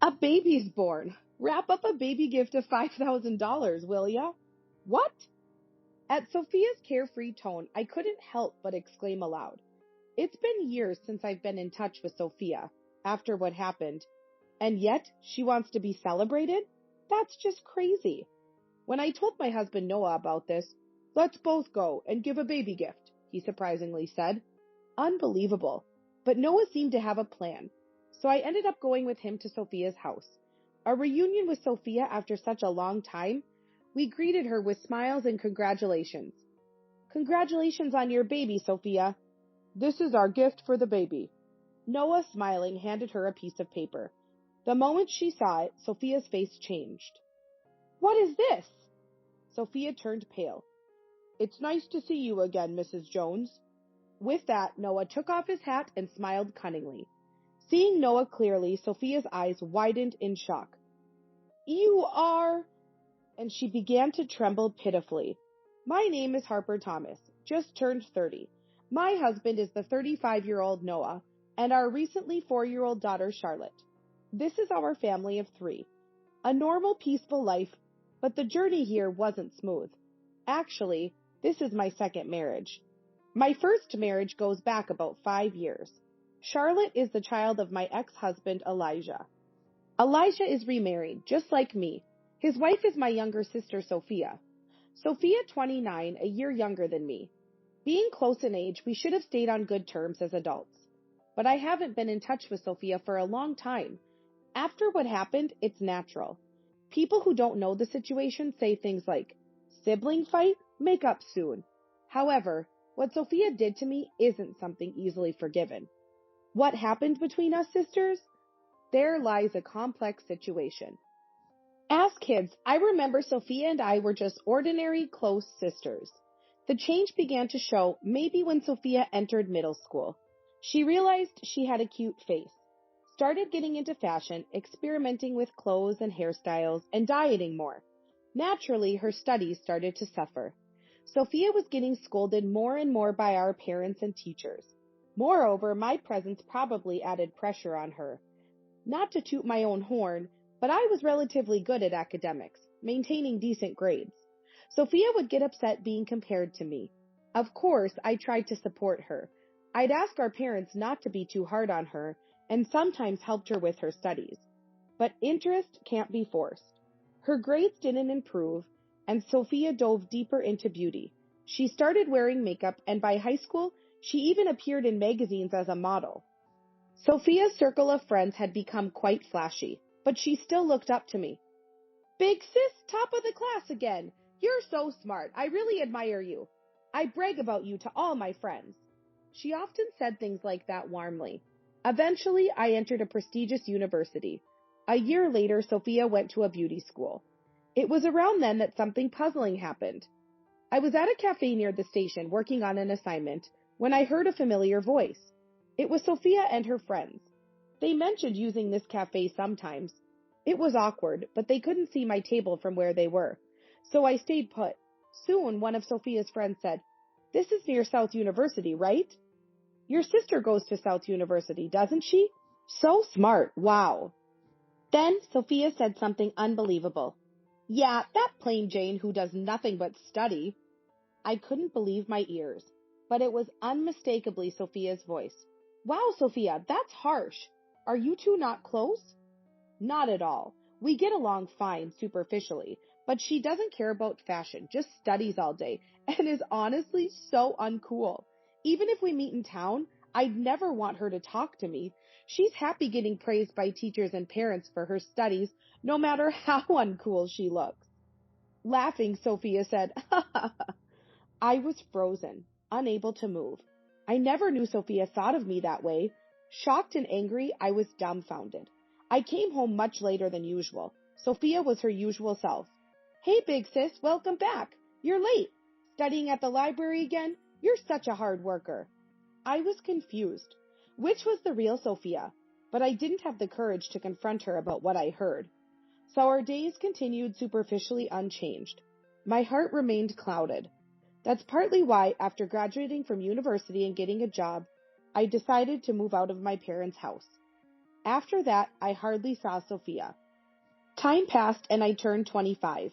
A baby's born. Wrap up a baby gift of $5,000, will ya? What? At Sophia's carefree tone, I couldn't help but exclaim aloud. It's been years since I've been in touch with Sophia, after what happened, and yet she wants to be celebrated? That's just crazy. When I told my husband Noah about this, let's both go and give a baby gift, he surprisingly said. Unbelievable. But Noah seemed to have a plan, so I ended up going with him to Sophia's house. A reunion with Sophia after such a long time, we greeted her with smiles and congratulations. Congratulations on your baby, Sophia. This is our gift for the baby. Noah, smiling, handed her a piece of paper. The moment she saw it, Sophia's face changed. What is this? Sophia turned pale. It's nice to see you again, Mrs. Jones. With that, Noah took off his hat and smiled cunningly. Seeing Noah clearly, Sophia's eyes widened in shock. You are... And she began to tremble pitifully. My name is Harper Thomas, just turned 30. My husband is the 35-year-old Noah, and our recently 4-year-old daughter Charlotte. This is our family of 3. A normal, peaceful life, but the journey here wasn't smooth. Actually, this is my second marriage. My first marriage goes back about 5 years. Charlotte is the child of my ex-husband Elijah. Elijah is remarried, just like me. His wife is my younger sister Sophia. Sophia, 29, a year younger than me. Being close in age, we should have stayed on good terms as adults. But I haven't been in touch with Sophia for a long time. After what happened, it's natural. People who don't know the situation say things like, sibling fight? Make up soon. However, what Sophia did to me isn't something easily forgiven. What happened between us sisters? There lies a complex situation. As kids, I remember Sophia and I were just ordinary close sisters. The change began to show maybe when Sophia entered middle school. She realized she had a cute face, started getting into fashion, experimenting with clothes and hairstyles, and dieting more. Naturally, her studies started to suffer. Sophia was getting scolded more and more by our parents and teachers. Moreover, my presence probably added pressure on her. Not to toot my own horn, but I was relatively good at academics, maintaining decent grades. Sophia would get upset being compared to me. Of course, I tried to support her. I'd ask our parents not to be too hard on her, and sometimes helped her with her studies. But interest can't be forced. Her grades didn't improve, and Sophia dove deeper into beauty. She started wearing makeup, and by high school, she even appeared in magazines as a model. Sophia's circle of friends had become quite flashy, but she still looked up to me. Big sis, top of the class again. You're so smart. I really admire you. I brag about you to all my friends. She often said things like that warmly. Eventually, I entered a prestigious university. A year later, Sophia went to a beauty school. It was around then that something puzzling happened. I was at a cafe near the station working on an assignment when I heard a familiar voice. It was Sophia and her friends. They mentioned using this cafe sometimes. It was awkward, but they couldn't see my table from where they were, so I stayed put. Soon, one of Sophia's friends said, This is near South University, right? Your sister goes to South University, doesn't she? So smart, wow. Then Sophia said something unbelievable. Yeah, that plain Jane who does nothing but study. I couldn't believe my ears, but it was unmistakably Sophia's voice. Wow, Sophia, that's harsh. Are you two not close? Not at all. We get along fine superficially, but she doesn't care about fashion, just studies all day, and is honestly so uncool. Even if we meet in town, I'd never want her to talk to me. She's happy getting praised by teachers and parents for her studies, no matter how uncool she looks. Laughing, Sophia said, Ha ha ha. I was frozen, unable to move. I never knew Sophia thought of me that way. Shocked and angry, I was dumbfounded. I came home much later than usual. Sophia was her usual self. Hey, big sis, welcome back. You're late. Studying at the library again? You're such a hard worker. I was confused. Which was the real Sophia? But I didn't have the courage to confront her about what I heard. So our days continued superficially unchanged. My heart remained clouded. That's partly why, after graduating from university and getting a job, I decided to move out of my parents' house. After that, I hardly saw Sophia. Time passed and I turned 25.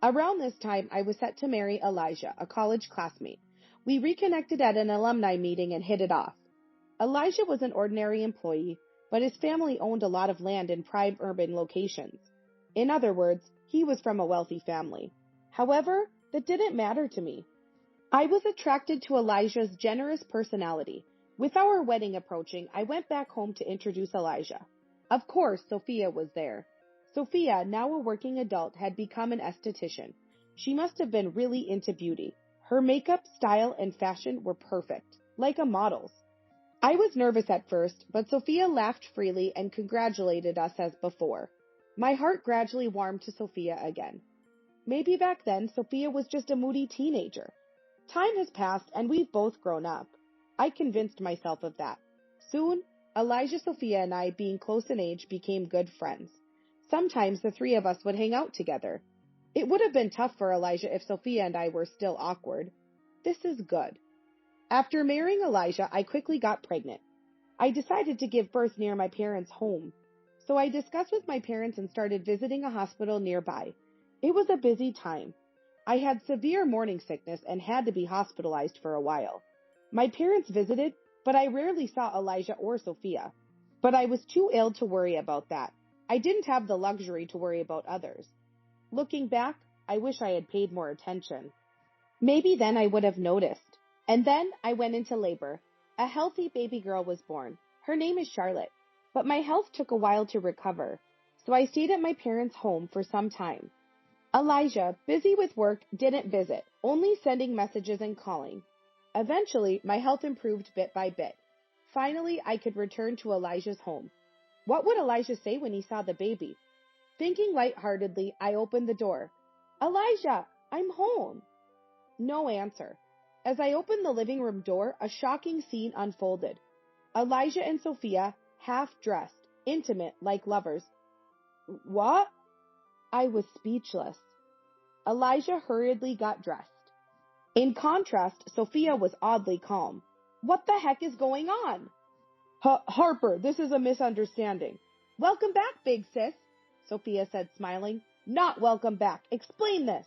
Around this time, I was set to marry Elijah, a college classmate. We reconnected at an alumni meeting and hit it off. Elijah was an ordinary employee, but his family owned a lot of land in prime urban locations. In other words, he was from a wealthy family. However, that didn't matter to me. I was attracted to Elijah's generous personality. With our wedding approaching, I went back home to introduce Elijah. Of course, Sophia was there. Sophia, now a working adult, had become an esthetician. She must have been really into beauty. Her makeup, style, and fashion were perfect, like a model's. I was nervous at first, but Sophia laughed freely and congratulated us as before. My heart gradually warmed to Sophia again. Maybe back then, Sophia was just a moody teenager. Time has passed and we've both grown up. I convinced myself of that. Soon, Elijah, Sophia, and I, being close in age, became good friends. Sometimes the three of us would hang out together. It would have been tough for Elijah if Sophia and I were still awkward. This is good. After marrying Elijah, I quickly got pregnant. I decided to give birth near my parents' home. So I discussed with my parents and started visiting a hospital nearby. It was a busy time. I had severe morning sickness and had to be hospitalized for a while. My parents visited, but I rarely saw Elijah or Sophia. But I was too ill to worry about that. I didn't have the luxury to worry about others. Looking back, I wish I had paid more attention. Maybe then I would have noticed. And then I went into labor. A healthy baby girl was born. Her name is Charlotte. But my health took a while to recover, so I stayed at my parents' home for some time. Elijah, busy with work, didn't visit, only sending messages and calling. Eventually, my health improved bit by bit. Finally, I could return to Elijah's home. What would Elijah say when he saw the baby? Thinking lightheartedly, I opened the door. Elijah, I'm home. No answer. As I opened the living room door, a shocking scene unfolded. Elijah and Sophia, half-dressed, intimate, like lovers. What? I was speechless. Elijah hurriedly got dressed. In contrast, Sophia was oddly calm. What the heck is going on? Harper, this is a misunderstanding. Welcome back, big sis, Sophia said, smiling. Not welcome back. Explain this.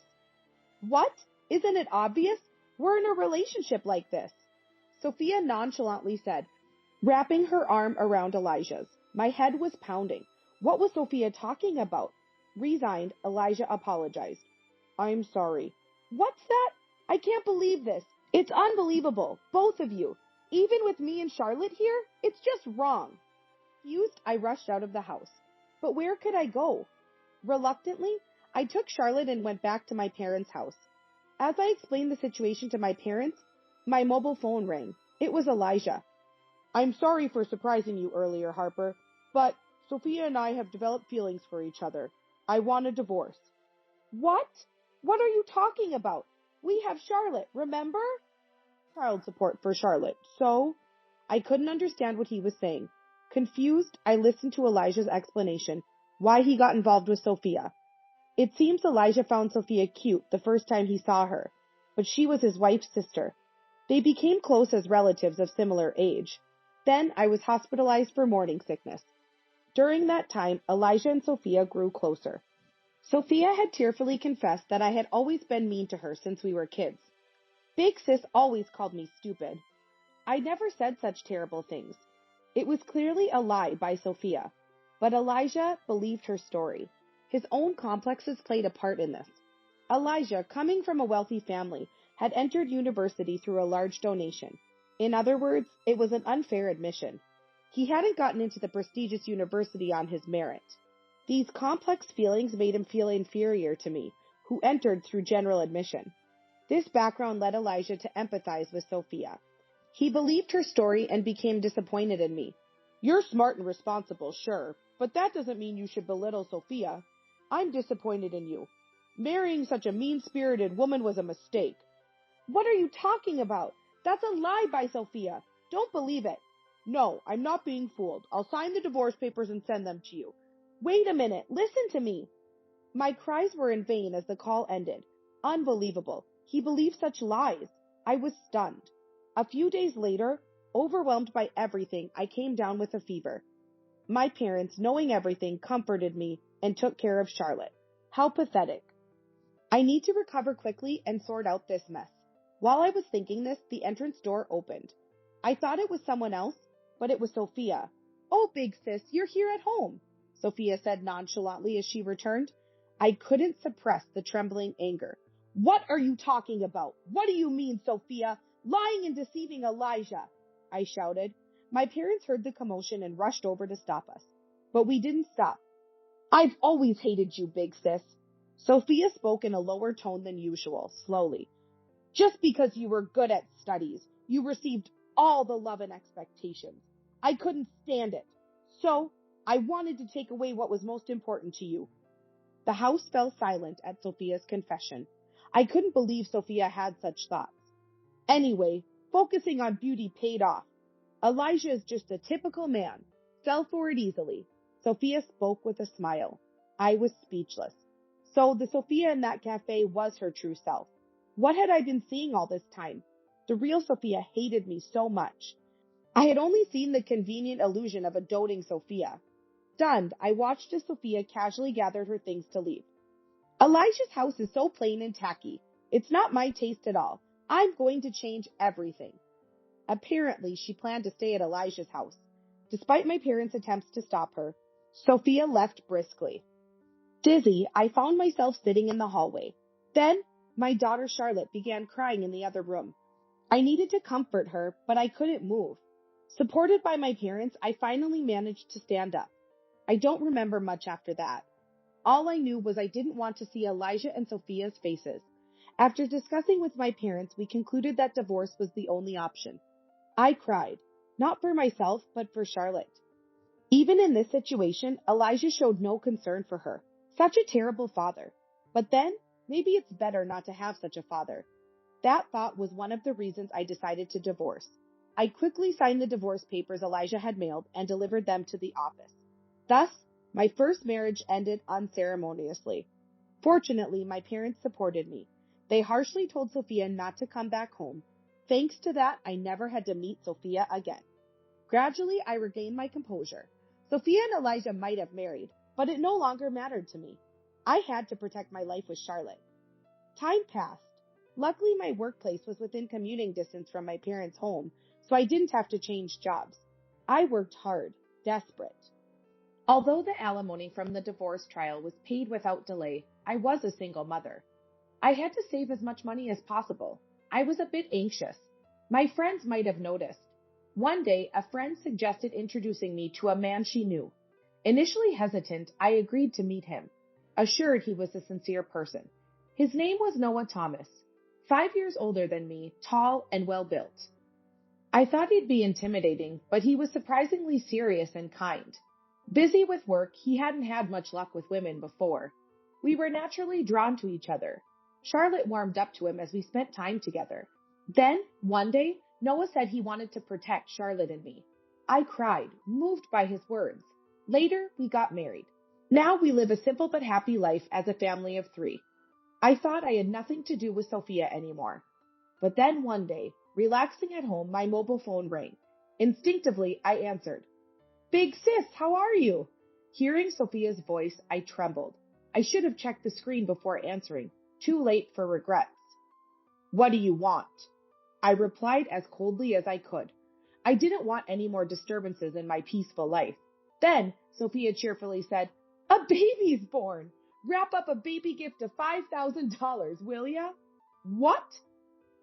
What? Isn't it obvious? We're in a relationship like this, Sophia nonchalantly said, wrapping her arm around Elijah's. My head was pounding. What was Sophia talking about? Resigned, Elijah apologized. I'm sorry. What's that? I can't believe this. It's unbelievable, both of you. Even with me and Charlotte here, it's just wrong. Confused, I rushed out of the house. But where could I go? Reluctantly, I took Charlotte and went back to my parents' house. As I explained the situation to my parents, my mobile phone rang. It was Elijah. I'm sorry for surprising you earlier, Harper, but Sophia and I have developed feelings for each other. I want a divorce. What? What are you talking about? We have Charlotte, remember? Child support for Charlotte. So? I couldn't understand what he was saying. Confused, I listened to Elijah's explanation, why he got involved with Sophia. It seems Elijah found Sophia cute the first time he saw her, but she was his wife's sister. They became close as relatives of similar age. Then I was hospitalized for morning sickness. During that time, Elijah and Sophia grew closer. Sophia had tearfully confessed that I had always been mean to her since we were kids. Big Sis always called me stupid. I never said such terrible things. It was clearly a lie by Sophia, but Elijah believed her story. His own complexes played a part in this. Elijah, coming from a wealthy family, had entered university through a large donation. In other words, it was an unfair admission. He hadn't gotten into the prestigious university on his merit. These complex feelings made him feel inferior to me, who entered through general admission. This background led Elijah to empathize with Sophia. He believed her story and became disappointed in me. You're smart and responsible, sure, but that doesn't mean you should belittle Sophia. I'm disappointed in you. Marrying such a mean-spirited woman was a mistake. What are you talking about? That's a lie by Sophia. Don't believe it. No, I'm not being fooled. I'll sign the divorce papers and send them to you. Wait a minute. Listen to me. My cries were in vain as the call ended. Unbelievable. He believed such lies. I was stunned. A few days later, overwhelmed by everything, I came down with a fever. My parents, knowing everything, comforted me and took care of Charlotte. How pathetic. I need to recover quickly and sort out this mess. While I was thinking this, the entrance door opened. I thought it was someone else, but it was Sophia. Oh, big sis, you're here at home, Sophia said nonchalantly as she returned. I couldn't suppress the trembling anger. What are you talking about? What do you mean, Sophia? Lying and deceiving Elijah, I shouted. My parents heard the commotion and rushed over to stop us. But we didn't stop. I've always hated you, big sis. Sophia spoke in a lower tone than usual, slowly. Just because you were good at studies, you received all the love and expectations. I couldn't stand it. So, I wanted to take away what was most important to you. The house fell silent at Sophia's confession. I couldn't believe Sophia had such thoughts. Anyway, focusing on beauty paid off. Elijah is just a typical man. Fell for it easily. Sophia spoke with a smile. I was speechless. So the Sophia in that cafe was her true self. What had I been seeing all this time? The real Sophia hated me so much. I had only seen the convenient illusion of a doting Sophia. Stunned, I watched as Sophia casually gathered her things to leave. Elijah's house is so plain and tacky. It's not my taste at all. I'm going to change everything. Apparently, she planned to stay at Elijah's house. Despite my parents' attempts to stop her, Sophia left briskly. Dizzy, I found myself sitting in the hallway. Then, my daughter Charlotte began crying in the other room. I needed to comfort her, but I couldn't move. Supported by my parents, I finally managed to stand up. I don't remember much after that. All I knew was I didn't want to see Elijah and Sophia's faces. After discussing with my parents, we concluded that divorce was the only option. I cried, not for myself, but for Charlotte. Even in this situation, Elijah showed no concern for her. Such a terrible father. But then, maybe it's better not to have such a father. That thought was one of the reasons I decided to divorce. I quickly signed the divorce papers Elijah had mailed and delivered them to the office. Thus, my first marriage ended unceremoniously. Fortunately, my parents supported me. They harshly told Sophia not to come back home. Thanks to that, I never had to meet Sophia again. Gradually, I regained my composure. Sophia and Elijah might have married, but it no longer mattered to me. I had to protect my life with Charlotte. Time passed. Luckily, my workplace was within commuting distance from my parents' home, so I didn't have to change jobs. I worked hard, desperate. Although the alimony from the divorce trial was paid without delay, I was a single mother. I had to save as much money as possible. I was a bit anxious. My friends might have noticed. One day, a friend suggested introducing me to a man she knew. Initially hesitant, I agreed to meet him, assured he was a sincere person. His name was Noah Thomas, 5 years older than me, tall and well-built. I thought he'd be intimidating, but he was surprisingly serious and kind. Busy with work, he hadn't had much luck with women before. We were naturally drawn to each other. Charlotte warmed up to him as we spent time together. Then, one day, Noah said he wanted to protect Charlotte and me. I cried, moved by his words. Later, we got married. Now we live a simple but happy life as a family of 3. I thought I had nothing to do with Sophia anymore. But then one day, relaxing at home, my mobile phone rang. Instinctively, I answered. Big sis, how are you? Hearing Sophia's voice, I trembled. I should have checked the screen before answering. Too late for regrets. What do you want? I replied as coldly as I could. I didn't want any more disturbances in my peaceful life. Then, Sophia cheerfully said, a baby's born. Wrap up a baby gift of $5,000, will ya? What?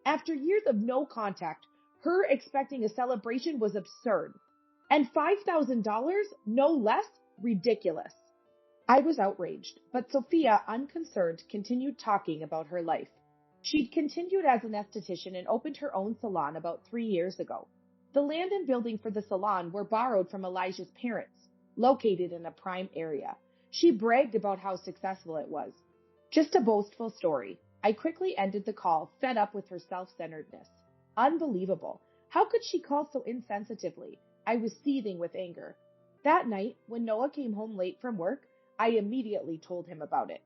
After years of no contact, her expecting a celebration was absurd. And $5,000? No less? Ridiculous. I was outraged, but Sophia, unconcerned, continued talking about her life. She'd continued as an esthetician and opened her own salon about 3 years ago. The land and building for the salon were borrowed from Elijah's parents, located in a prime area. She bragged about how successful it was. Just a boastful story. I quickly ended the call, fed up with her self-centeredness. Unbelievable. How could she call so insensitively? I was seething with anger. That night, when Noah came home late from work, I immediately told him about it.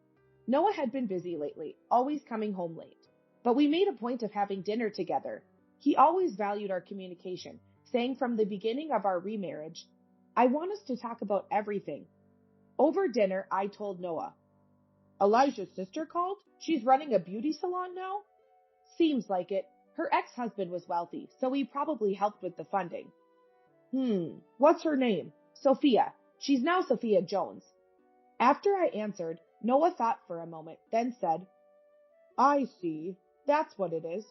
Noah had been busy lately, always coming home late. But we made a point of having dinner together. He always valued our communication, saying from the beginning of our remarriage, I want us to talk about everything. Over dinner, I told Noah. Elijah's sister called? She's running a beauty salon now? Seems like it. Her ex-husband was wealthy, so he probably helped with the funding. What's her name? Sophia. She's now Sophia Jones. After I answered, Noah thought for a moment, then said, I see. That's what it is.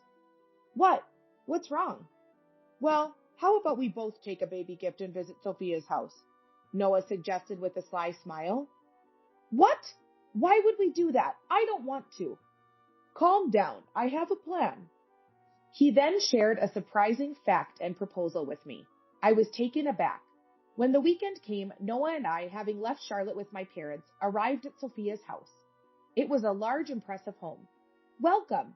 What? What's wrong? Well, how about we both take a baby gift and visit Sophia's house? Noah suggested with a sly smile. What? Why would we do that? I don't want to. Calm down. I have a plan. He then shared a surprising fact and proposal with me. I was taken aback. When the weekend came, Noah and I, having left Charlotte with my parents, arrived at Sophia's house. It was a large, impressive home. Welcome.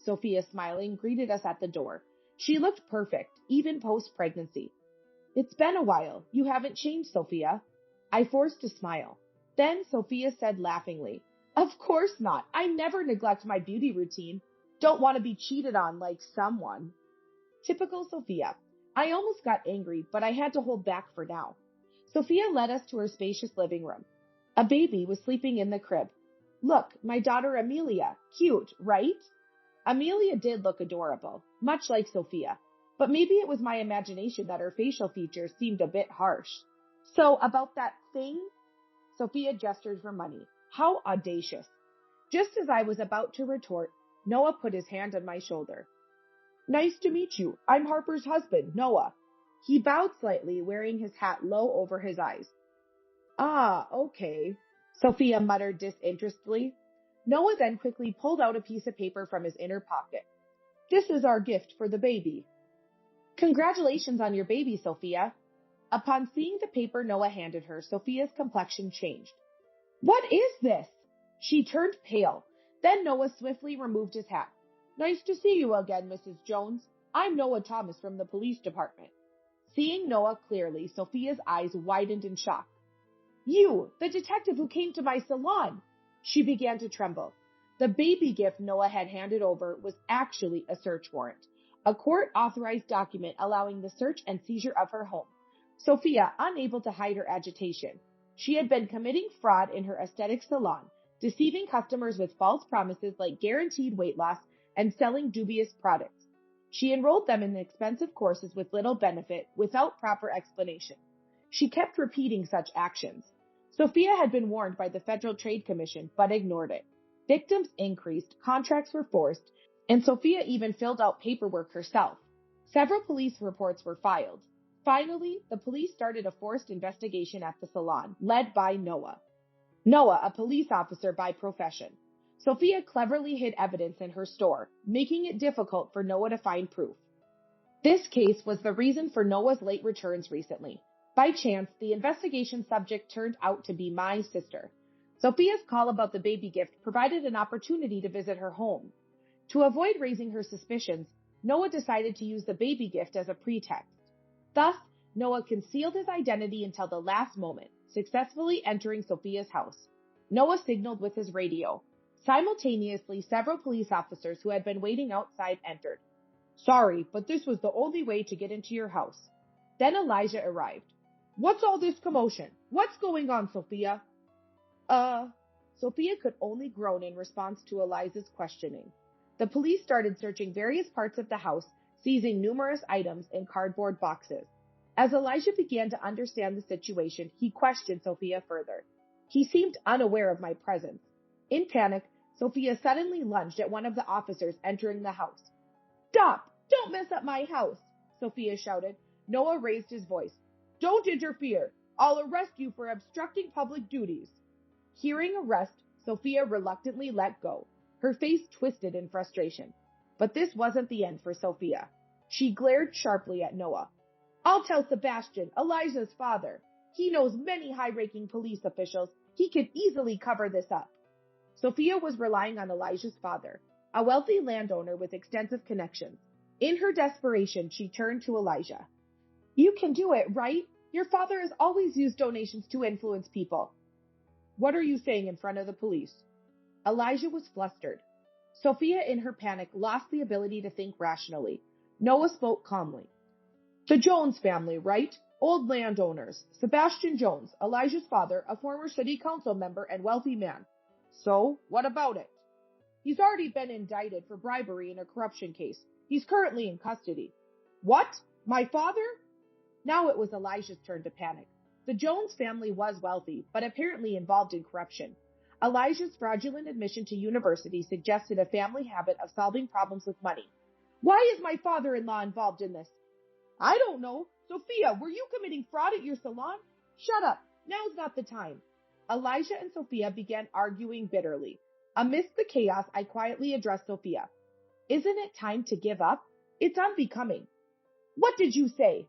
Sophia, smiling, greeted us at the door. She looked perfect, even post-pregnancy. It's been a while. You haven't changed, Sophia. I forced a smile. Then Sophia said laughingly, Of course not. I never neglect my beauty routine. Don't want to be cheated on like someone. Typical Sophia. I almost got angry, but I had to hold back for now. Sophia led us to her spacious living room. A baby was sleeping in the crib. Look, my daughter Amelia. Cute, right? Amelia did look adorable, much like Sophia, but maybe it was my imagination that her facial features seemed a bit harsh. So about that thing? Sophia gestured for money. How audacious. Just as I was about to retort, Noah put his hand on my shoulder. Nice to meet you. I'm Harper's husband, Noah. He bowed slightly, wearing his hat low over his eyes. Ah, okay, Sophia muttered disinterestedly. Noah then quickly pulled out a piece of paper from his inner pocket. This is our gift for the baby. Congratulations on your baby, Sophia. Upon seeing the paper Noah handed her, Sophia's complexion changed. What is this? She turned pale. Then Noah swiftly removed his hat. Nice to see you again, Mrs. Jones. I'm Noah Thomas from the police department. Seeing Noah clearly, Sophia's eyes widened in shock. You, the detective who came to my salon. She began to tremble. The baby gift Noah had handed over was actually a search warrant, a court-authorized document allowing the search and seizure of her home. Sophia, unable to hide her agitation. She had been committing fraud in her aesthetic salon, deceiving customers with false promises like guaranteed weight loss and selling dubious products. She enrolled them in expensive courses with little benefit, without proper explanation. She kept repeating such actions. Sophia had been warned by the Federal Trade Commission, but ignored it. Victims increased, contracts were forced, and Sophia even filled out paperwork herself. Several police reports were filed. Finally, the police started a forced investigation at the salon, led by Noah. Noah, a police officer by profession. Sophia cleverly hid evidence in her store, making it difficult for Noah to find proof. This case was the reason for Noah's late returns recently. By chance, the investigation subject turned out to be my sister. Sophia's call about the baby gift provided an opportunity to visit her home. To avoid raising her suspicions, Noah decided to use the baby gift as a pretext. Thus, Noah concealed his identity until the last moment, successfully entering Sophia's house. Noah signaled with his radio. Simultaneously, several police officers who had been waiting outside entered. Sorry, but this was the only way to get into your house. Then Elijah arrived. What's all this commotion? What's going on, Sophia? Sophia could only groan in response to Elijah's questioning. The police started searching various parts of the house, seizing numerous items in cardboard boxes. As Elijah began to understand the situation, he questioned Sophia further. He seemed unaware of my presence. In panic, Sophia suddenly lunged at one of the officers entering the house. Stop! Don't mess up my house! Sophia shouted. Noah raised his voice. Don't interfere! I'll arrest you for obstructing public duties. Hearing arrest, Sophia reluctantly let go. Her face twisted in frustration. But this wasn't the end for Sophia. She glared sharply at Noah. I'll tell Sebastian, Elijah's father. He knows many high-ranking police officials. He could easily cover this up. Sophia was relying on Elijah's father, a wealthy landowner with extensive connections. In her desperation, she turned to Elijah. You can do it, right? Your father has always used donations to influence people. What are you saying in front of the police? Elijah was flustered. Sophia, in her panic, lost the ability to think rationally. Noah spoke calmly. The Jones family, right? Old landowners. Sebastian Jones, Elijah's father, a former city council member and wealthy man. So, what about it? He's already been indicted for bribery in a corruption case. He's currently in custody. What? My father? Now it was Elijah's turn to panic. The Jones family was wealthy, but apparently involved in corruption. Elijah's fraudulent admission to university suggested a family habit of solving problems with money. Why is my father-in-law involved in this? I don't know. Sophia, were you committing fraud at your salon? Shut up. Now's not the time. Elijah and Sophia began arguing bitterly. Amidst the chaos, I quietly addressed Sophia. Isn't it time to give up? It's unbecoming. What did you say?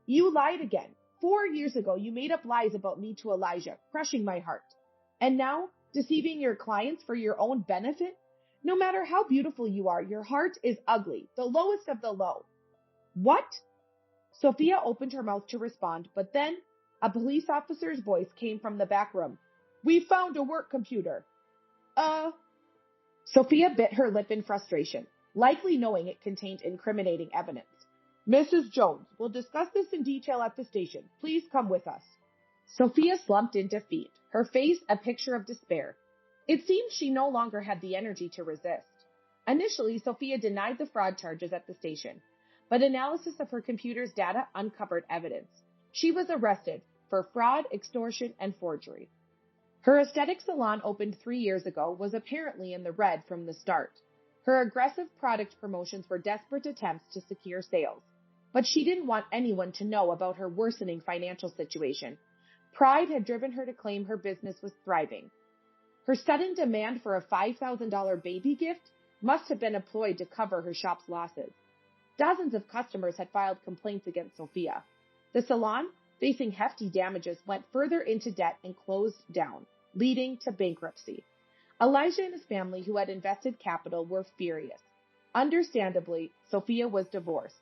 You lied again. 4 years ago, you made up lies about me to Elijah, crushing my heart. And now, deceiving your clients for your own benefit? No matter how beautiful you are, your heart is ugly, the lowest of the low. What? Sophia opened her mouth to respond, but then a police officer's voice came from the back room. We found a work computer. Sophia bit her lip in frustration, likely knowing it contained incriminating evidence. Mrs. Jones, we'll discuss this in detail at the station. Please come with us. Sophia slumped in defeat, her face a picture of despair. It seemed she no longer had the energy to resist. Initially, Sophia denied the fraud charges at the station, but analysis of her computer's data uncovered evidence. She was arrested for fraud, extortion, and forgery. Her aesthetic salon, opened 3 years ago, was apparently in the red from the start. Her aggressive product promotions were desperate attempts to secure sales, but she didn't want anyone to know about her worsening financial situation. Pride had driven her to claim her business was thriving. Her sudden demand for a $5,000 baby gift must have been employed to cover her shop's losses. Dozens of customers had filed complaints against Sophia. The salon, facing hefty damages, went further into debt and closed down, leading to bankruptcy. Elijah and his family, who had invested capital, were furious. Understandably, Sophia was divorced.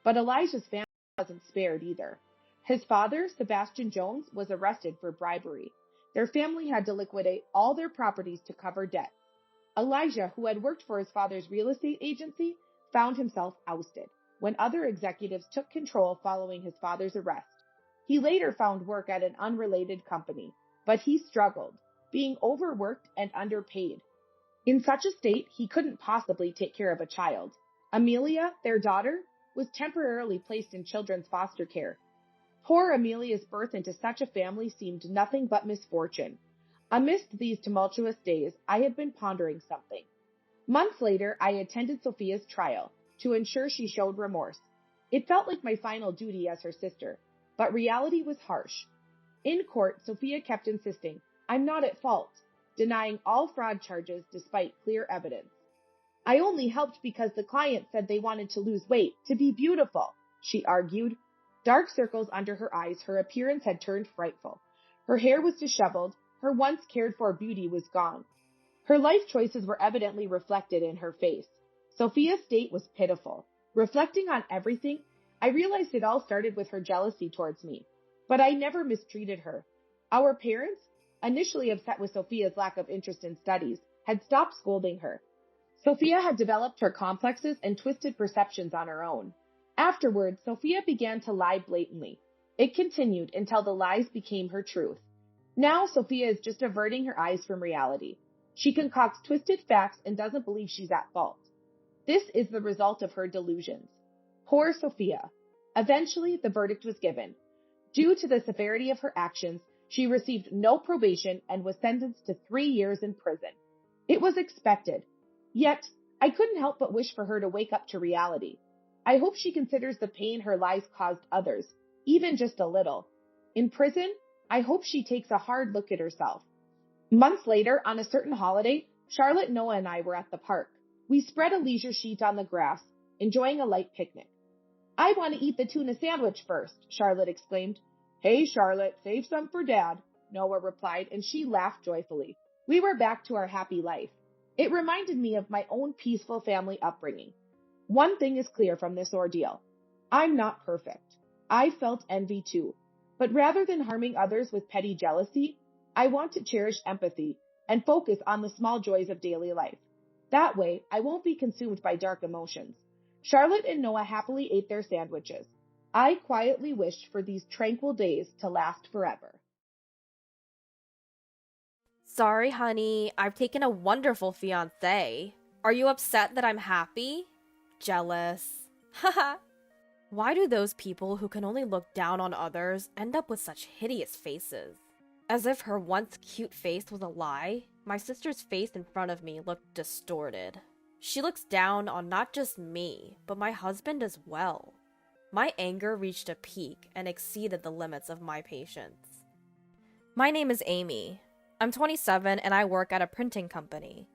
But Elijah's family wasn't spared either. His father, Sebastian Jones, was arrested for bribery. Their family had to liquidate all their properties to cover debt. Elijah, who had worked for his father's real estate agency, found himself ousted when other executives took control following his father's arrest. He later found work at an unrelated company, but he struggled, being overworked and underpaid. In such a state, he couldn't possibly take care of a child. Amelia, their daughter, was temporarily placed in children's foster care. Poor Amelia's birth into such a family seemed nothing but misfortune. Amidst these tumultuous days, I had been pondering something. Months later, I attended Sophia's trial to ensure she showed remorse. It felt like my final duty as her sister, but reality was harsh. In court, Sophia kept insisting, I'm not at fault, denying all fraud charges despite clear evidence. I only helped because the client said they wanted to lose weight, to be beautiful, she argued. Dark circles under her eyes, her appearance had turned frightful. Her hair was disheveled, her once cared-for beauty was gone. Her life choices were evidently reflected in her face. Sophia's state was pitiful. Reflecting on everything, I realized it all started with her jealousy towards me. But I never mistreated her. Our parents, initially upset with Sophia's lack of interest in studies, had stopped scolding her. Sophia had developed her complexes and twisted perceptions on her own. Afterward, Sophia began to lie blatantly. It continued until the lies became her truth. Now Sophia is just averting her eyes from reality. She concocts twisted facts and doesn't believe she's at fault. This is the result of her delusions. Poor Sophia. Eventually, the verdict was given. Due to the severity of her actions, she received no probation and was sentenced to 3 years in prison. It was expected. Yet, I couldn't help but wish for her to wake up to reality. I hope she considers the pain her lies caused others, even just a little. In prison, I hope she takes a hard look at herself. Months later, on a certain holiday, Charlotte, Noah, and I were at the park. We spread a leisure sheet on the grass, enjoying a light picnic. I want to eat the tuna sandwich first, Charlotte exclaimed. Hey, Charlotte, save some for Dad, Noah replied, and she laughed joyfully. We were back to our happy life. It reminded me of my own peaceful family upbringing. One thing is clear from this ordeal. I'm not perfect. I felt envy too. But rather than harming others with petty jealousy, I want to cherish empathy and focus on the small joys of daily life. That way, I won't be consumed by dark emotions. Charlotte and Noah happily ate their sandwiches. I quietly wish for these tranquil days to last forever. Sorry, honey, I've taken a wonderful fiancé. Are you upset that I'm happy? Jealous. Haha. Why do those people who can only look down on others end up with such hideous faces? As if her once cute face was a lie, my sister's face in front of me looked distorted. She looks down on not just me, but my husband as well. My anger reached a peak and exceeded the limits of my patience. My name is Amy. I'm 27 and I work at a printing company.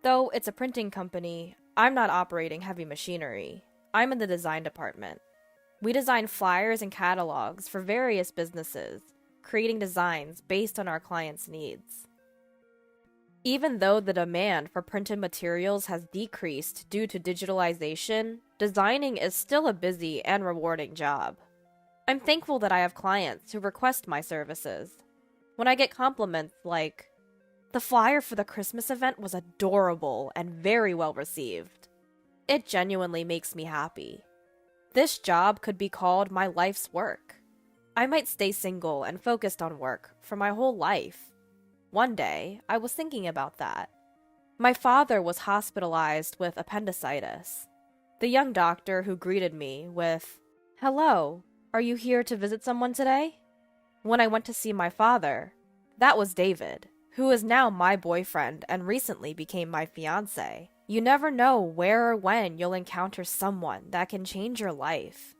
Though it's a printing company, I'm not operating heavy machinery. I'm in the design department. We design flyers and catalogs for various businesses, creating designs based on our clients' needs. Even though the demand for printed materials has decreased due to digitalization, designing is still a busy and rewarding job. I'm thankful that I have clients who request my services. When I get compliments like, "The flyer for the Christmas event was adorable and very well received," it genuinely makes me happy. This job could be called my life's work. I might stay single and focused on work for my whole life. One day, I was thinking about that. My father was hospitalized with appendicitis. The young doctor who greeted me with, "Hello, are you here to visit someone today?" When I went to see my father, that was David, who is now my boyfriend and recently became my fiancé. You never know where or when you'll encounter someone that can change your life.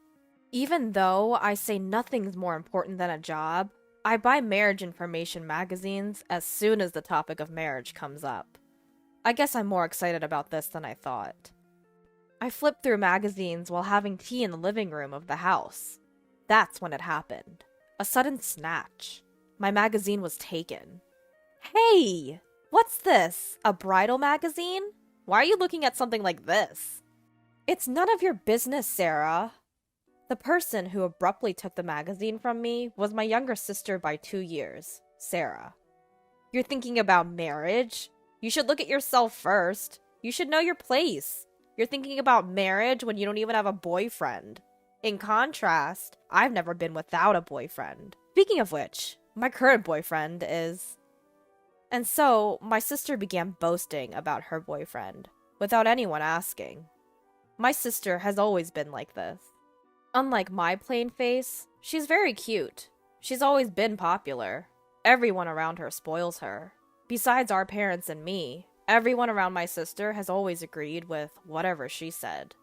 Even though I say nothing's more important than a job, I buy marriage information magazines as soon as the topic of marriage comes up. I guess I'm more excited about this than I thought. I flipped through magazines while having tea in the living room of the house. That's when it happened. A sudden snatch. My magazine was taken. Hey! What's this? A bridal magazine? Why are you looking at something like this? It's none of your business, Sarah. The person who abruptly took the magazine from me was my younger sister by 2 years, Sarah. You're thinking about marriage? You should look at yourself first. You should know your place. You're thinking about marriage when you don't even have a boyfriend. In contrast, I've never been without a boyfriend. Speaking of which, my current boyfriend is... And so, my sister began boasting about her boyfriend, without anyone asking. My sister has always been like this. Unlike my plain face, she's very cute. She's always been popular. Everyone around her spoils her. Besides our parents and me, everyone around my sister has always agreed with whatever she said.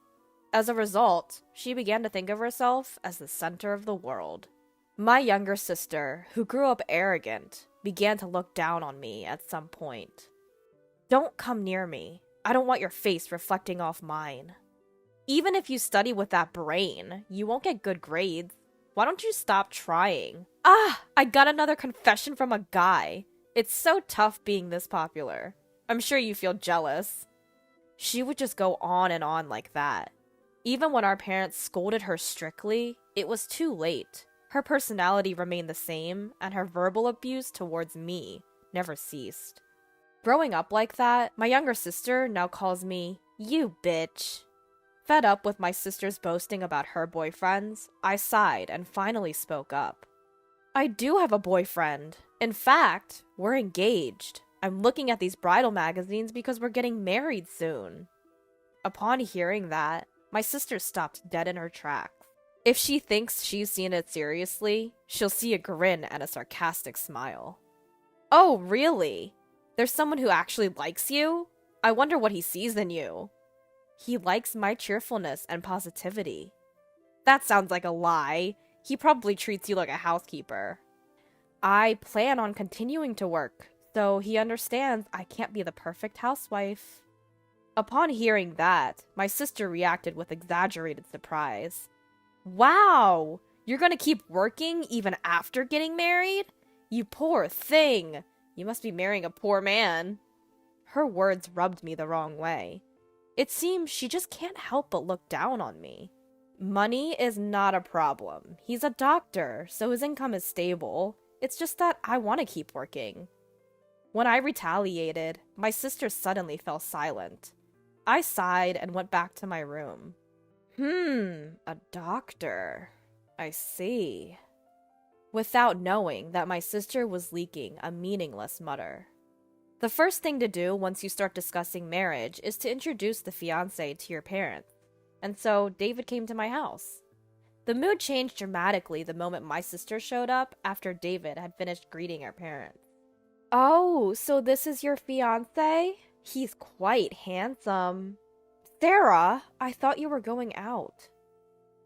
As a result, she began to think of herself as the center of the world. My younger sister, who grew up arrogant, began to look down on me at some point. "Don't come near me. I don't want your face reflecting off mine. Even if you study with that brain, you won't get good grades. Why don't you stop trying?" I got another confession from a guy. It's so tough being this popular. I'm sure you feel jealous. She would just go on and on like that. Even when our parents scolded her strictly, it was too late. Her personality remained the same, and her verbal abuse towards me never ceased. Growing up like that, my younger sister now calls me, "You bitch." Fed up with my sister's boasting about her boyfriends, I sighed and finally spoke up. "I do have a boyfriend. In fact, we're engaged. I'm looking at these bridal magazines because we're getting married soon." Upon hearing that, my sister stopped dead in her tracks. If she thinks she's seen it seriously, she'll see a grin and a sarcastic smile. "Oh, really? There's someone who actually likes you? I wonder what he sees in you." "He likes my cheerfulness and positivity." "That sounds like a lie. He probably treats you like a housekeeper." "I plan on continuing to work, so he understands I can't be the perfect housewife." Upon hearing that, my sister reacted with exaggerated surprise. "Wow! You're gonna keep working even after getting married? You poor thing! You must be marrying a poor man." Her words rubbed me the wrong way. It seems she just can't help but look down on me. Money is not a problem. He's a doctor, so his income is stable. It's just that I want to keep working. When I retaliated, my sister suddenly fell silent. I sighed and went back to my room. A doctor. I see. Without knowing that my sister was leaking a meaningless mutter. The first thing to do once you start discussing marriage is to introduce the fiancé to your parents. And so David came to my house. The mood changed dramatically the moment my sister showed up after David had finished greeting our parents. Oh, so this is your fiancé? He's quite handsome. Sarah, I thought you were going out.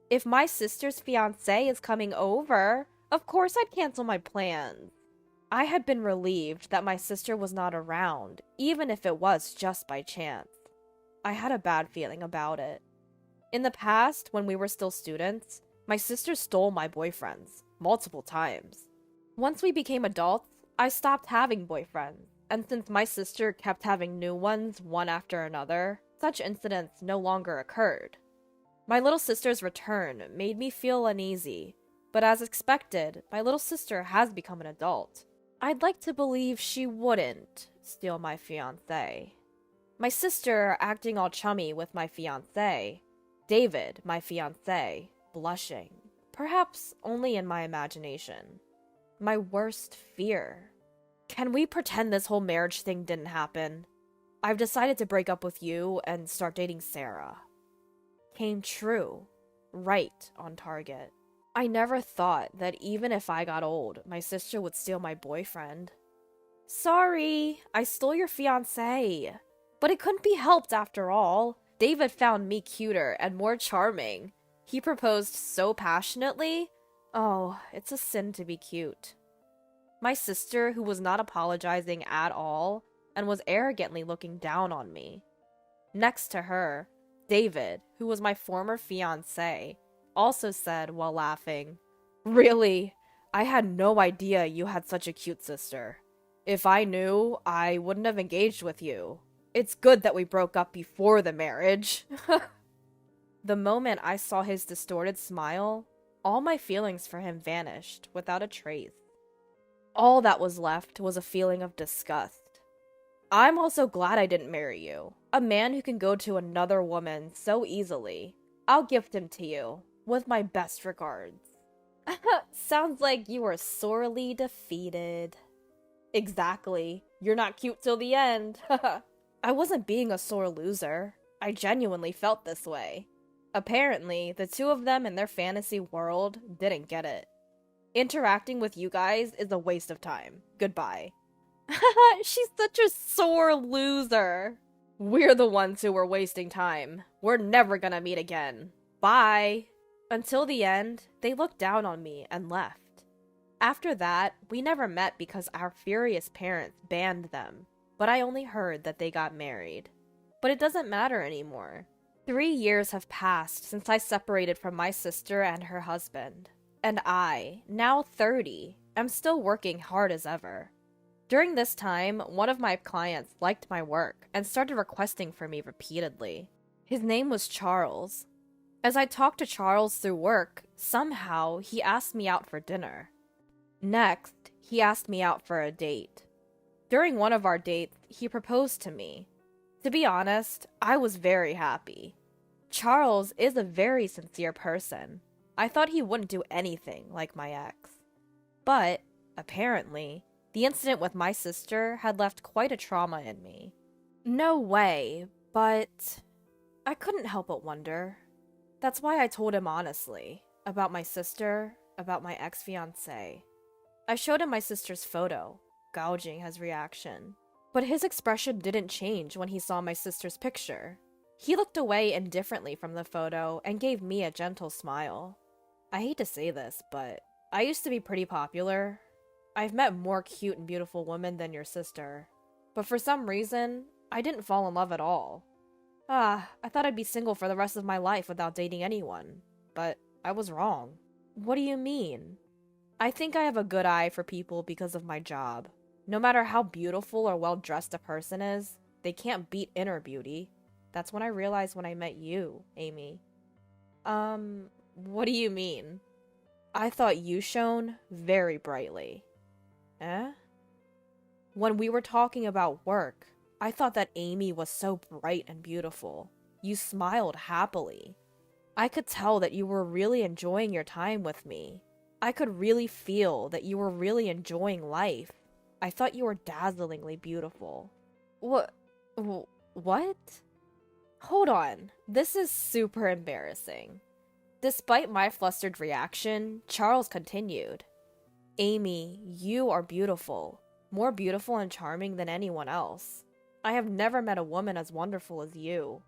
If my sister's fiancé is coming over, of course I'd cancel my plans. I had been relieved that my sister was not around, even if it was just by chance. I had a bad feeling about it. In the past, when we were still students, my sister stole my boyfriends, multiple times. Once we became adults, I stopped having boyfriends, and since my sister kept having new ones one after another, such incidents no longer occurred. My little sister's return made me feel uneasy, but as expected, my little sister has become an adult. I'd like to believe she wouldn't steal my fiancé. My sister acting all chummy with my fiancé. David, my fiancé, blushing. Perhaps only in my imagination. My worst fear. Can we pretend this whole marriage thing didn't happen? I've decided to break up with you and start dating Sarah. Came true. Right on target. I never thought that even if I got old, my sister would steal my boyfriend. Sorry, I stole your fiancé. But it couldn't be helped after all. David found me cuter and more charming. He proposed so passionately. Oh, it's a sin to be cute. My sister, who was not apologizing at all, and was arrogantly looking down on me. Next to her, David, who was my former fiancé, also said while laughing, "Really? I had no idea you had such a cute sister. If I knew, I wouldn't have engaged with you. It's good that we broke up before the marriage." The moment I saw his distorted smile, all my feelings for him vanished without a trace. All that was left was a feeling of disgust. I'm also glad I didn't marry you. A man who can go to another woman so easily. I'll gift him to you, with my best regards. Sounds like you were sorely defeated. Exactly. You're not cute till the end. I wasn't being a sore loser. I genuinely felt this way. Apparently, the two of them in their fantasy world didn't get it. Interacting with you guys is a waste of time. Goodbye. She's such a sore loser. We're the ones who were wasting time. We're never gonna meet again. Bye. Until the end, they looked down on me and left. After that, we never met because our furious parents banned them, but I only heard that they got married. But it doesn't matter anymore. 3 years have passed since I separated from my sister and her husband, and I, now 30, am still working hard as ever. During this time, one of my clients liked my work and started requesting for me repeatedly. His name was Charles. As I talked to Charles through work, somehow he asked me out for dinner. Next, he asked me out for a date. During one of our dates, he proposed to me. To be honest, I was very happy. Charles is a very sincere person. I thought he wouldn't do anything like my ex. But, apparently, the incident with my sister had left quite a trauma in me. No way, but I couldn't help but wonder. That's why I told him honestly, about my sister, about my ex-fiancé. I showed him my sister's photo, gouging his reaction. But his expression didn't change when he saw my sister's picture. He looked away indifferently from the photo and gave me a gentle smile. I hate to say this, but I used to be pretty popular. I've met more cute and beautiful women than your sister. But for some reason, I didn't fall in love at all. I thought I'd be single for the rest of my life without dating anyone. But I was wrong. What do you mean? I think I have a good eye for people because of my job. No matter how beautiful or well-dressed a person is, they can't beat inner beauty. That's when I realized when I met you, Amy. What do you mean? I thought you shone very brightly. Eh? When we were talking about work, I thought that Amy was so bright and beautiful. You smiled happily. I could tell that you were really enjoying your time with me. I could really feel that you were really enjoying life. I thought you were dazzlingly beautiful. What? What? Hold on. This is super embarrassing. Despite my flustered reaction, Charles continued. Amy, you are beautiful. More beautiful and charming than anyone else. I have never met a woman as wonderful as you.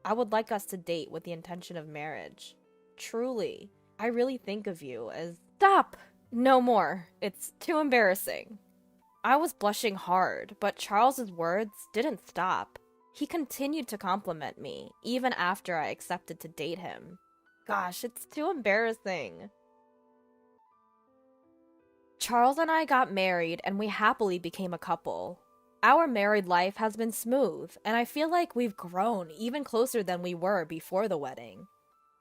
I would like us to date with the intention of marriage. Truly, I really think of you as— Stop! No more. It's too embarrassing. I was blushing hard, but Charles's words didn't stop. He continued to compliment me, even after I accepted to date him. Gosh, it's too embarrassing. Charles and I got married, and we happily became a couple. Our married life has been smooth, and I feel like we've grown even closer than we were before the wedding.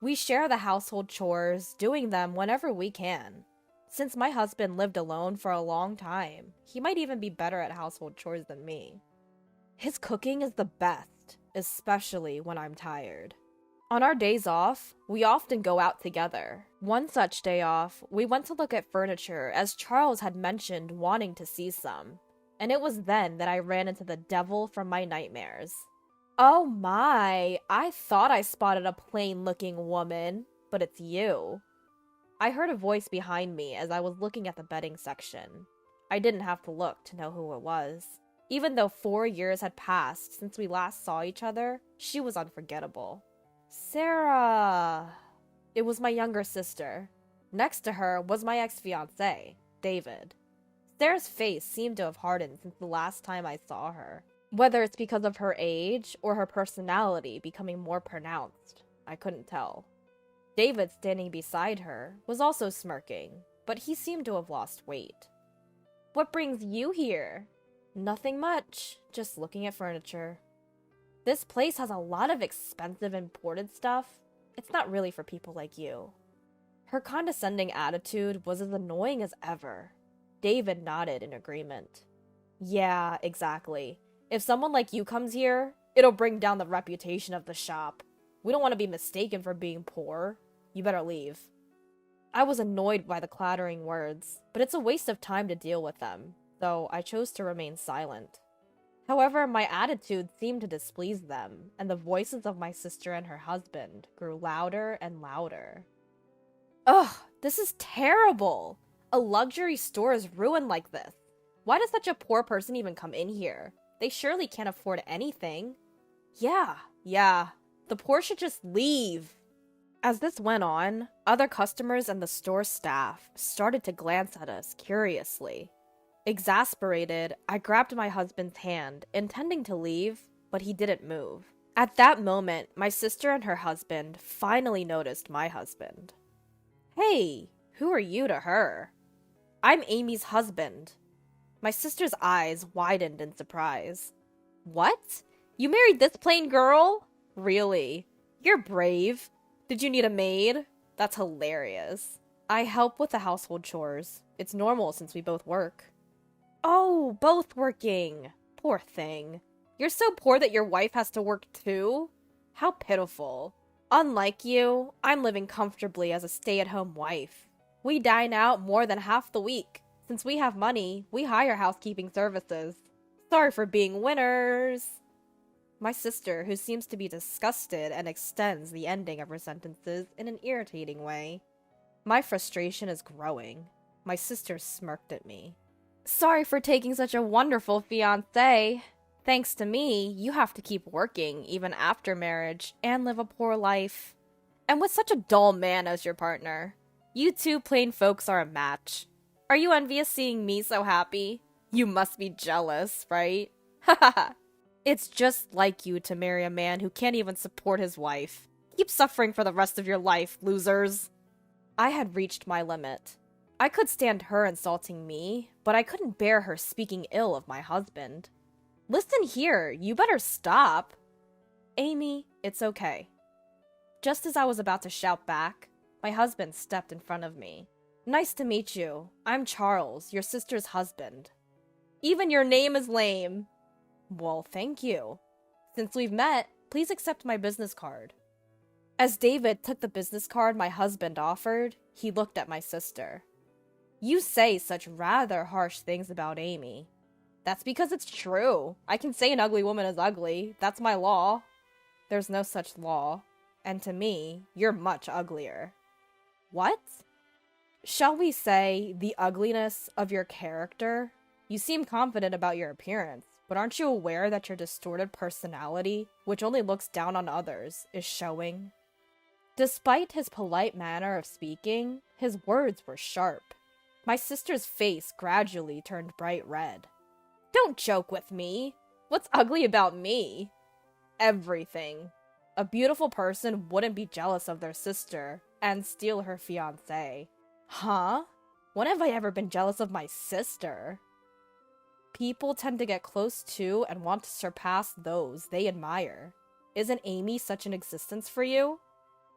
We share the household chores, doing them whenever we can. Since my husband lived alone for a long time, he might even be better at household chores than me. His cooking is the best, especially when I'm tired. On our days off, we often go out together. One such day off, we went to look at furniture as Charles had mentioned wanting to see some. And it was then that I ran into the devil from my nightmares. Oh my, I thought I spotted a plain-looking woman, but it's you. I heard a voice behind me as I was looking at the bedding section. I didn't have to look to know who it was. Even though 4 years had passed since we last saw each other, she was unforgettable. Sarah! It was my younger sister. Next to her was my ex-fiancé, David. Sarah's face seemed to have hardened since the last time I saw her. Whether it's because of her age or her personality becoming more pronounced, I couldn't tell. David, standing beside her, was also smirking, but he seemed to have lost weight. What brings you here? Nothing much, just looking at furniture. This place has a lot of expensive imported stuff. It's not really for people like you. Her condescending attitude was as annoying as ever. David nodded in agreement. Yeah, exactly. If someone like you comes here, it'll bring down the reputation of the shop. We don't want to be mistaken for being poor. You better leave. I was annoyed by the clattering words, but it's a waste of time to deal with them, so I chose to remain silent. However, my attitude seemed to displease them, and the voices of my sister and her husband grew louder and louder. Ugh, this is terrible! A luxury store is ruined like this. Why does such a poor person even come in here? They surely can't afford anything. Yeah, the poor should just leave. As this went on, other customers and the store staff started to glance at us curiously. Exasperated, I grabbed my husband's hand, intending to leave, but he didn't move. At that moment, my sister and her husband finally noticed my husband. Hey, who are you to her? I'm Amy's husband. My sister's eyes widened in surprise. What? You married this plain girl? Really? You're brave. Did you need a maid? That's hilarious. I help with the household chores. It's normal since we both work. Oh, both working. Poor thing. You're so poor that your wife has to work too? How pitiful. Unlike you, I'm living comfortably as a stay-at-home wife. We dine out more than half the week. Since we have money, we hire housekeeping services. Sorry for being winners. My sister, who seems to be disgusted and extends the ending of her sentences in an irritating way. My frustration is growing. My sister smirked at me. Sorry for taking such a wonderful fiancé. Thanks to me, you have to keep working even after marriage and live a poor life. And with such a dull man as your partner. You two plain folks are a match. Are you envious seeing me so happy? You must be jealous, right? Haha. It's just like you to marry a man who can't even support his wife. Keep suffering for the rest of your life, losers. I had reached my limit. I could stand her insulting me, but I couldn't bear her speaking ill of my husband. Listen here, you better stop. Amy, it's okay. Just as I was about to shout back, my husband stepped in front of me. Nice to meet you. I'm Charles, your sister's husband. Even your name is lame. Well, thank you. Since we've met, please accept my business card. As David took the business card my husband offered, he looked at my sister. You say such rather harsh things about Amy. That's because it's true. I can say an ugly woman is ugly. That's my law. There's no such law. And to me, you're much uglier. What? Shall we say the ugliness of your character? You seem confident about your appearance, but aren't you aware that your distorted personality, which only looks down on others, is showing? Despite his polite manner of speaking, his words were sharp. My sister's face gradually turned bright red. Don't joke with me. What's ugly about me? Everything. A beautiful person wouldn't be jealous of their sister and steal her fiancé. Huh? When have I ever been jealous of my sister? People tend to get close to and want to surpass those they admire. Isn't Amy such an existence for you?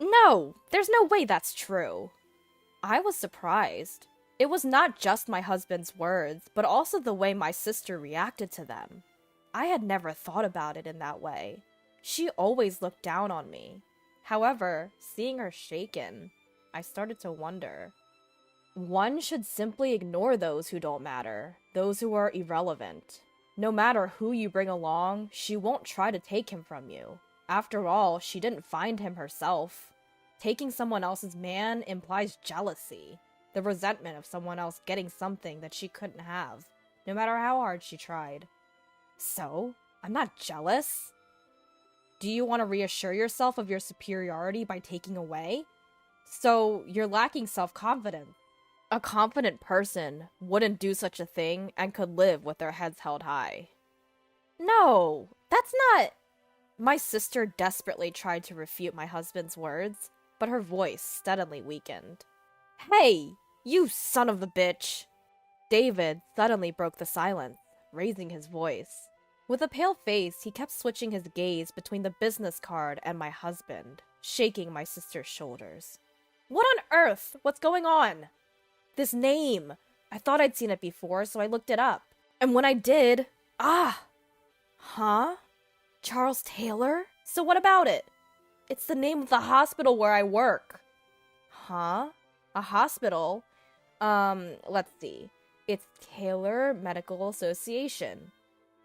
No, there's no way that's true. I was surprised. It was not just my husband's words, but also the way my sister reacted to them. I had never thought about it in that way. She always looked down on me. However, seeing her shaken, I started to wonder. One should simply ignore those who don't matter, those who are irrelevant. No matter who you bring along, she won't try to take him from you. After all, she didn't find him herself. Taking someone else's man implies jealousy, the resentment of someone else getting something that she couldn't have, no matter how hard she tried. So, I'm not jealous? Do you want to reassure yourself of your superiority by taking away? So, you're lacking self-confidence. A confident person wouldn't do such a thing and could live with their heads held high. No, that's not... My sister desperately tried to refute my husband's words, but her voice steadily weakened. Hey, you son of a bitch! David suddenly broke the silence, raising his voice. With a pale face, he kept switching his gaze between the business card and my husband, shaking my sister's shoulders. What on earth? What's going on? This name! I thought I'd seen it before, so I looked it up. And when I did... Huh? Charles Taylor? So what about it? It's the name of the hospital where I work. Huh? A hospital? Let's see. It's Taylor Medical Association.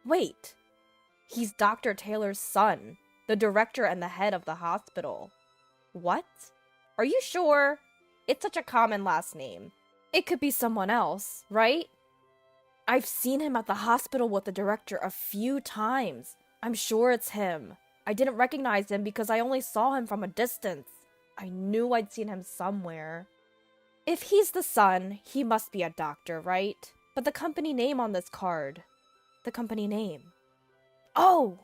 Wait. He's Dr. Taylor's son, the director and the head of the hospital. What? Are you sure? It's such a common last name. It could be someone else, right? I've seen him at the hospital with the director a few times. I'm sure it's him. I didn't recognize him because I only saw him from a distance. I knew I'd seen him somewhere. If he's the son, he must be a doctor, right? But the company name on this card. The company name. Oh!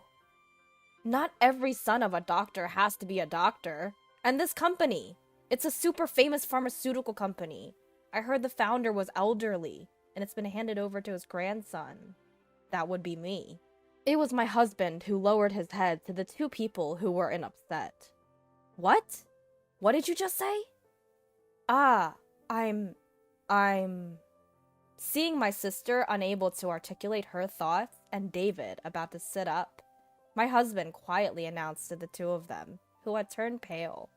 Not every son of a doctor has to be a doctor. And this company. It's a super famous pharmaceutical company. I heard the founder was elderly, and it's been handed over to his grandson. That would be me. It was my husband who lowered his head to the two people who were in upset. What? What did you just say? I'm... Seeing my sister unable to articulate her thoughts and David about to sit up, my husband quietly announced to the two of them, who had turned pale.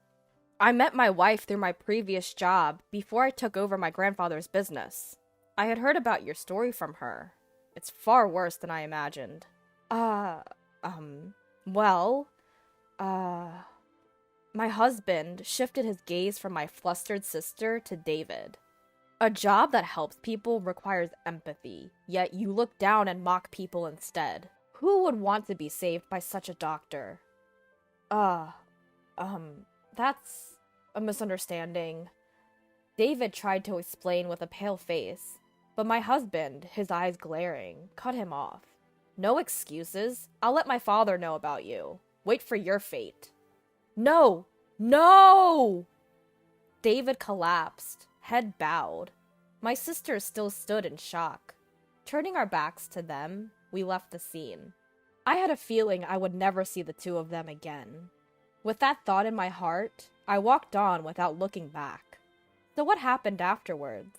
I met my wife through my previous job before I took over my grandfather's business. I had heard about your story from her. It's far worse than I imagined. My husband shifted his gaze from my flustered sister to David. A job that helps people requires empathy, yet you look down and mock people instead. Who would want to be saved by such a doctor? That's a misunderstanding. David tried to explain with a pale face, but my husband, his eyes glaring, cut him off. No excuses. I'll let my father know about you. Wait for your fate. No! No! David collapsed, head bowed. My sister still stood in shock. Turning our backs to them, we left the scene. I had a feeling I would never see the two of them again. With that thought in my heart, I walked on without looking back. So what happened afterwards?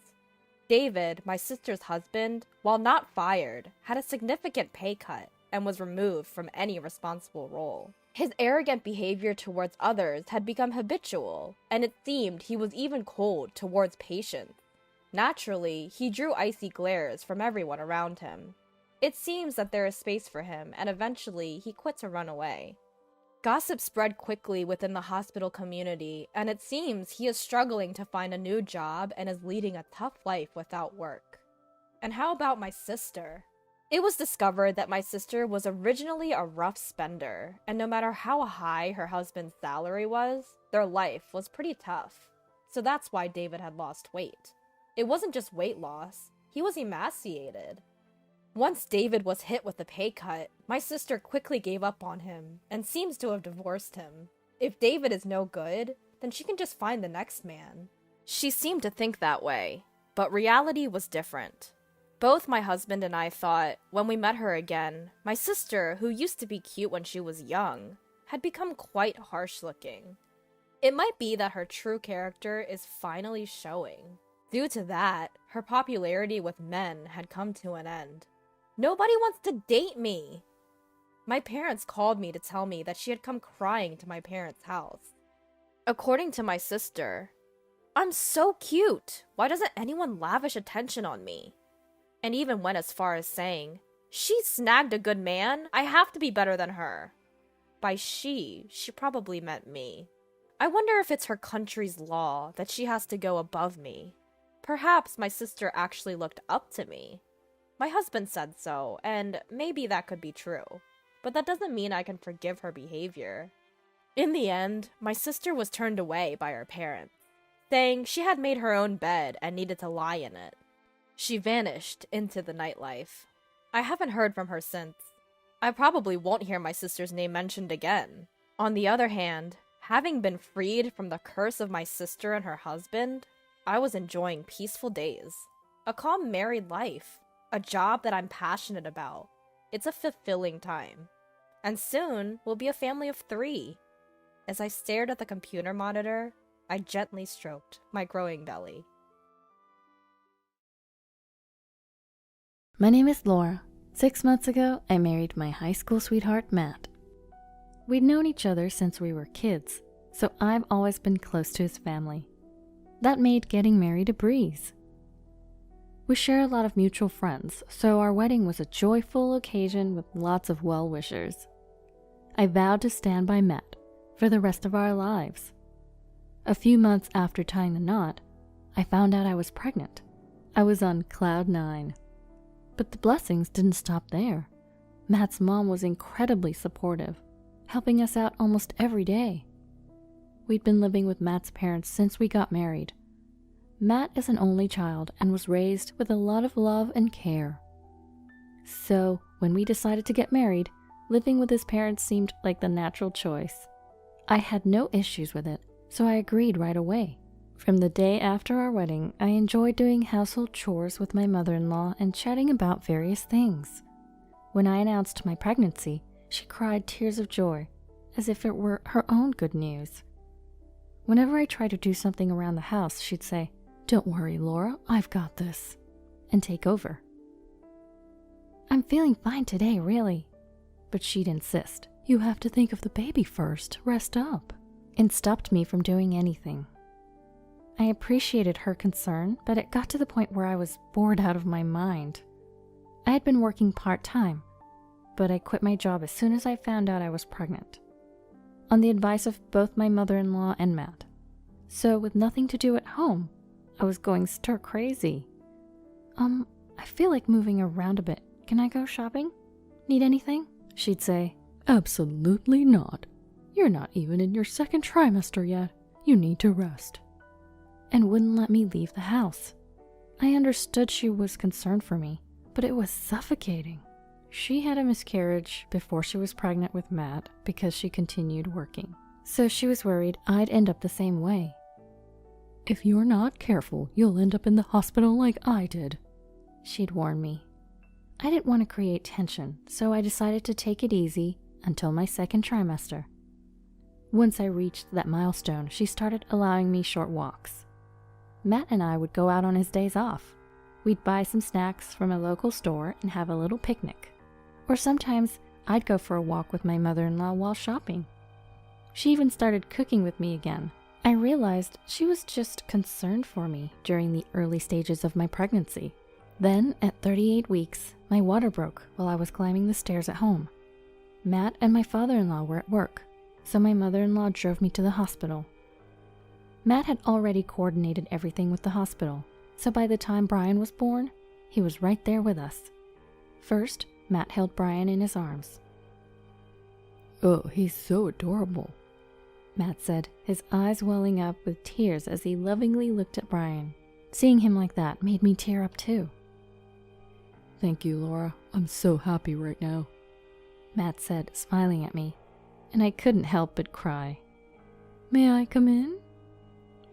David, my sister's husband, while not fired, had a significant pay cut and was removed from any responsible role. His arrogant behavior towards others had become habitual, and it seemed he was even cold towards patients. Naturally, he drew icy glares from everyone around him. It seems that there is space for him, and eventually he quit to run away. Gossip spread quickly within the hospital community, and it seems he is struggling to find a new job and is leading a tough life without work. And how about my sister? It was discovered that my sister was originally a rough spender, and no matter how high her husband's salary was, their life was pretty tough. So that's why David had lost weight. It wasn't just weight loss, he was emaciated. Once David was hit with a pay cut, my sister quickly gave up on him, and seems to have divorced him. If David is no good, then she can just find the next man. She seemed to think that way, but reality was different. Both my husband and I thought, when we met her again, my sister, who used to be cute when she was young, had become quite harsh-looking. It might be that her true character is finally showing. Due to that, her popularity with men had come to an end. Nobody wants to date me! My parents called me to tell me that she had come crying to my parents' house. According to my sister, I'm so cute! Why doesn't anyone lavish attention on me? And even went as far as saying, she snagged a good man, I have to be better than her. By she probably meant me. I wonder if it's her country's law that she has to go above me. Perhaps my sister actually looked up to me. My husband said so, and maybe that could be true. But that doesn't mean I can forgive her behavior. In the end, my sister was turned away by her parents, saying she had made her own bed and needed to lie in it. She vanished into the nightlife. I haven't heard from her since. I probably won't hear my sister's name mentioned again. On the other hand, having been freed from the curse of my sister and her husband, I was enjoying peaceful days. A calm married life. A job that I'm passionate about. It's a fulfilling time. And soon, we'll be a family of 3. As I stared at the computer monitor, I gently stroked my growing belly. My name is Laura. 6 months ago, I married my high school sweetheart, Matt. We'd known each other since we were kids, so I've always been close to his family. That made getting married a breeze. We share a lot of mutual friends, so our wedding was a joyful occasion with lots of well-wishers. I vowed to stand by Matt for the rest of our lives. A few months after tying the knot, I found out I was pregnant. I was on cloud 9. But the blessings didn't stop there. Matt's mom was incredibly supportive, helping us out almost every day. We'd been living with Matt's parents since we got married. Matt is an only child and was raised with a lot of love and care. So, when we decided to get married, living with his parents seemed like the natural choice. I had no issues with it, so I agreed right away. From the day after our wedding, I enjoyed doing household chores with my mother-in-law and chatting about various things. When I announced my pregnancy, she cried tears of joy, as if it were her own good news. Whenever I tried to do something around the house, she'd say, "Don't worry, Laura, I've got this," and take over. "I'm feeling fine today, really." But she'd insist, "You have to think of the baby first, rest up," and stopped me from doing anything. I appreciated her concern, but it got to the point where I was bored out of my mind. I had been working part-time, but I quit my job as soon as I found out I was pregnant, on the advice of both my mother-in-law and Matt. So with nothing to do at home, I was going stir-crazy. I feel like moving around a bit. Can I go shopping? Need anything?" She'd say, "Absolutely not. You're not even in your 2nd trimester yet. You need to rest." And wouldn't let me leave the house. I understood she was concerned for me, but it was suffocating. She had a miscarriage before she was pregnant with Matt because she continued working. So she was worried I'd end up the same way. "If you're not careful, you'll end up in the hospital like I did," she'd warn me. I didn't want to create tension, so I decided to take it easy until my 2nd trimester. Once I reached that milestone, she started allowing me short walks. Matt and I would go out on his days off. We'd buy some snacks from a local store and have a little picnic. Or sometimes I'd go for a walk with my mother-in-law while shopping. She even started cooking with me again. I realized she was just concerned for me during the early stages of my pregnancy. Then, at 38 weeks, my water broke while I was climbing the stairs at home. Matt and my father-in-law were at work, so my mother-in-law drove me to the hospital. Matt had already coordinated everything with the hospital, so by the time Brian was born, he was right there with us. First, Matt held Brian in his arms. "Oh, he's so adorable," Matt said, his eyes welling up with tears as he lovingly looked at Brian. Seeing him like that made me tear up too. "Thank you, Laura. I'm so happy right now," Matt said, smiling at me, and I couldn't help but cry. "May I come in?"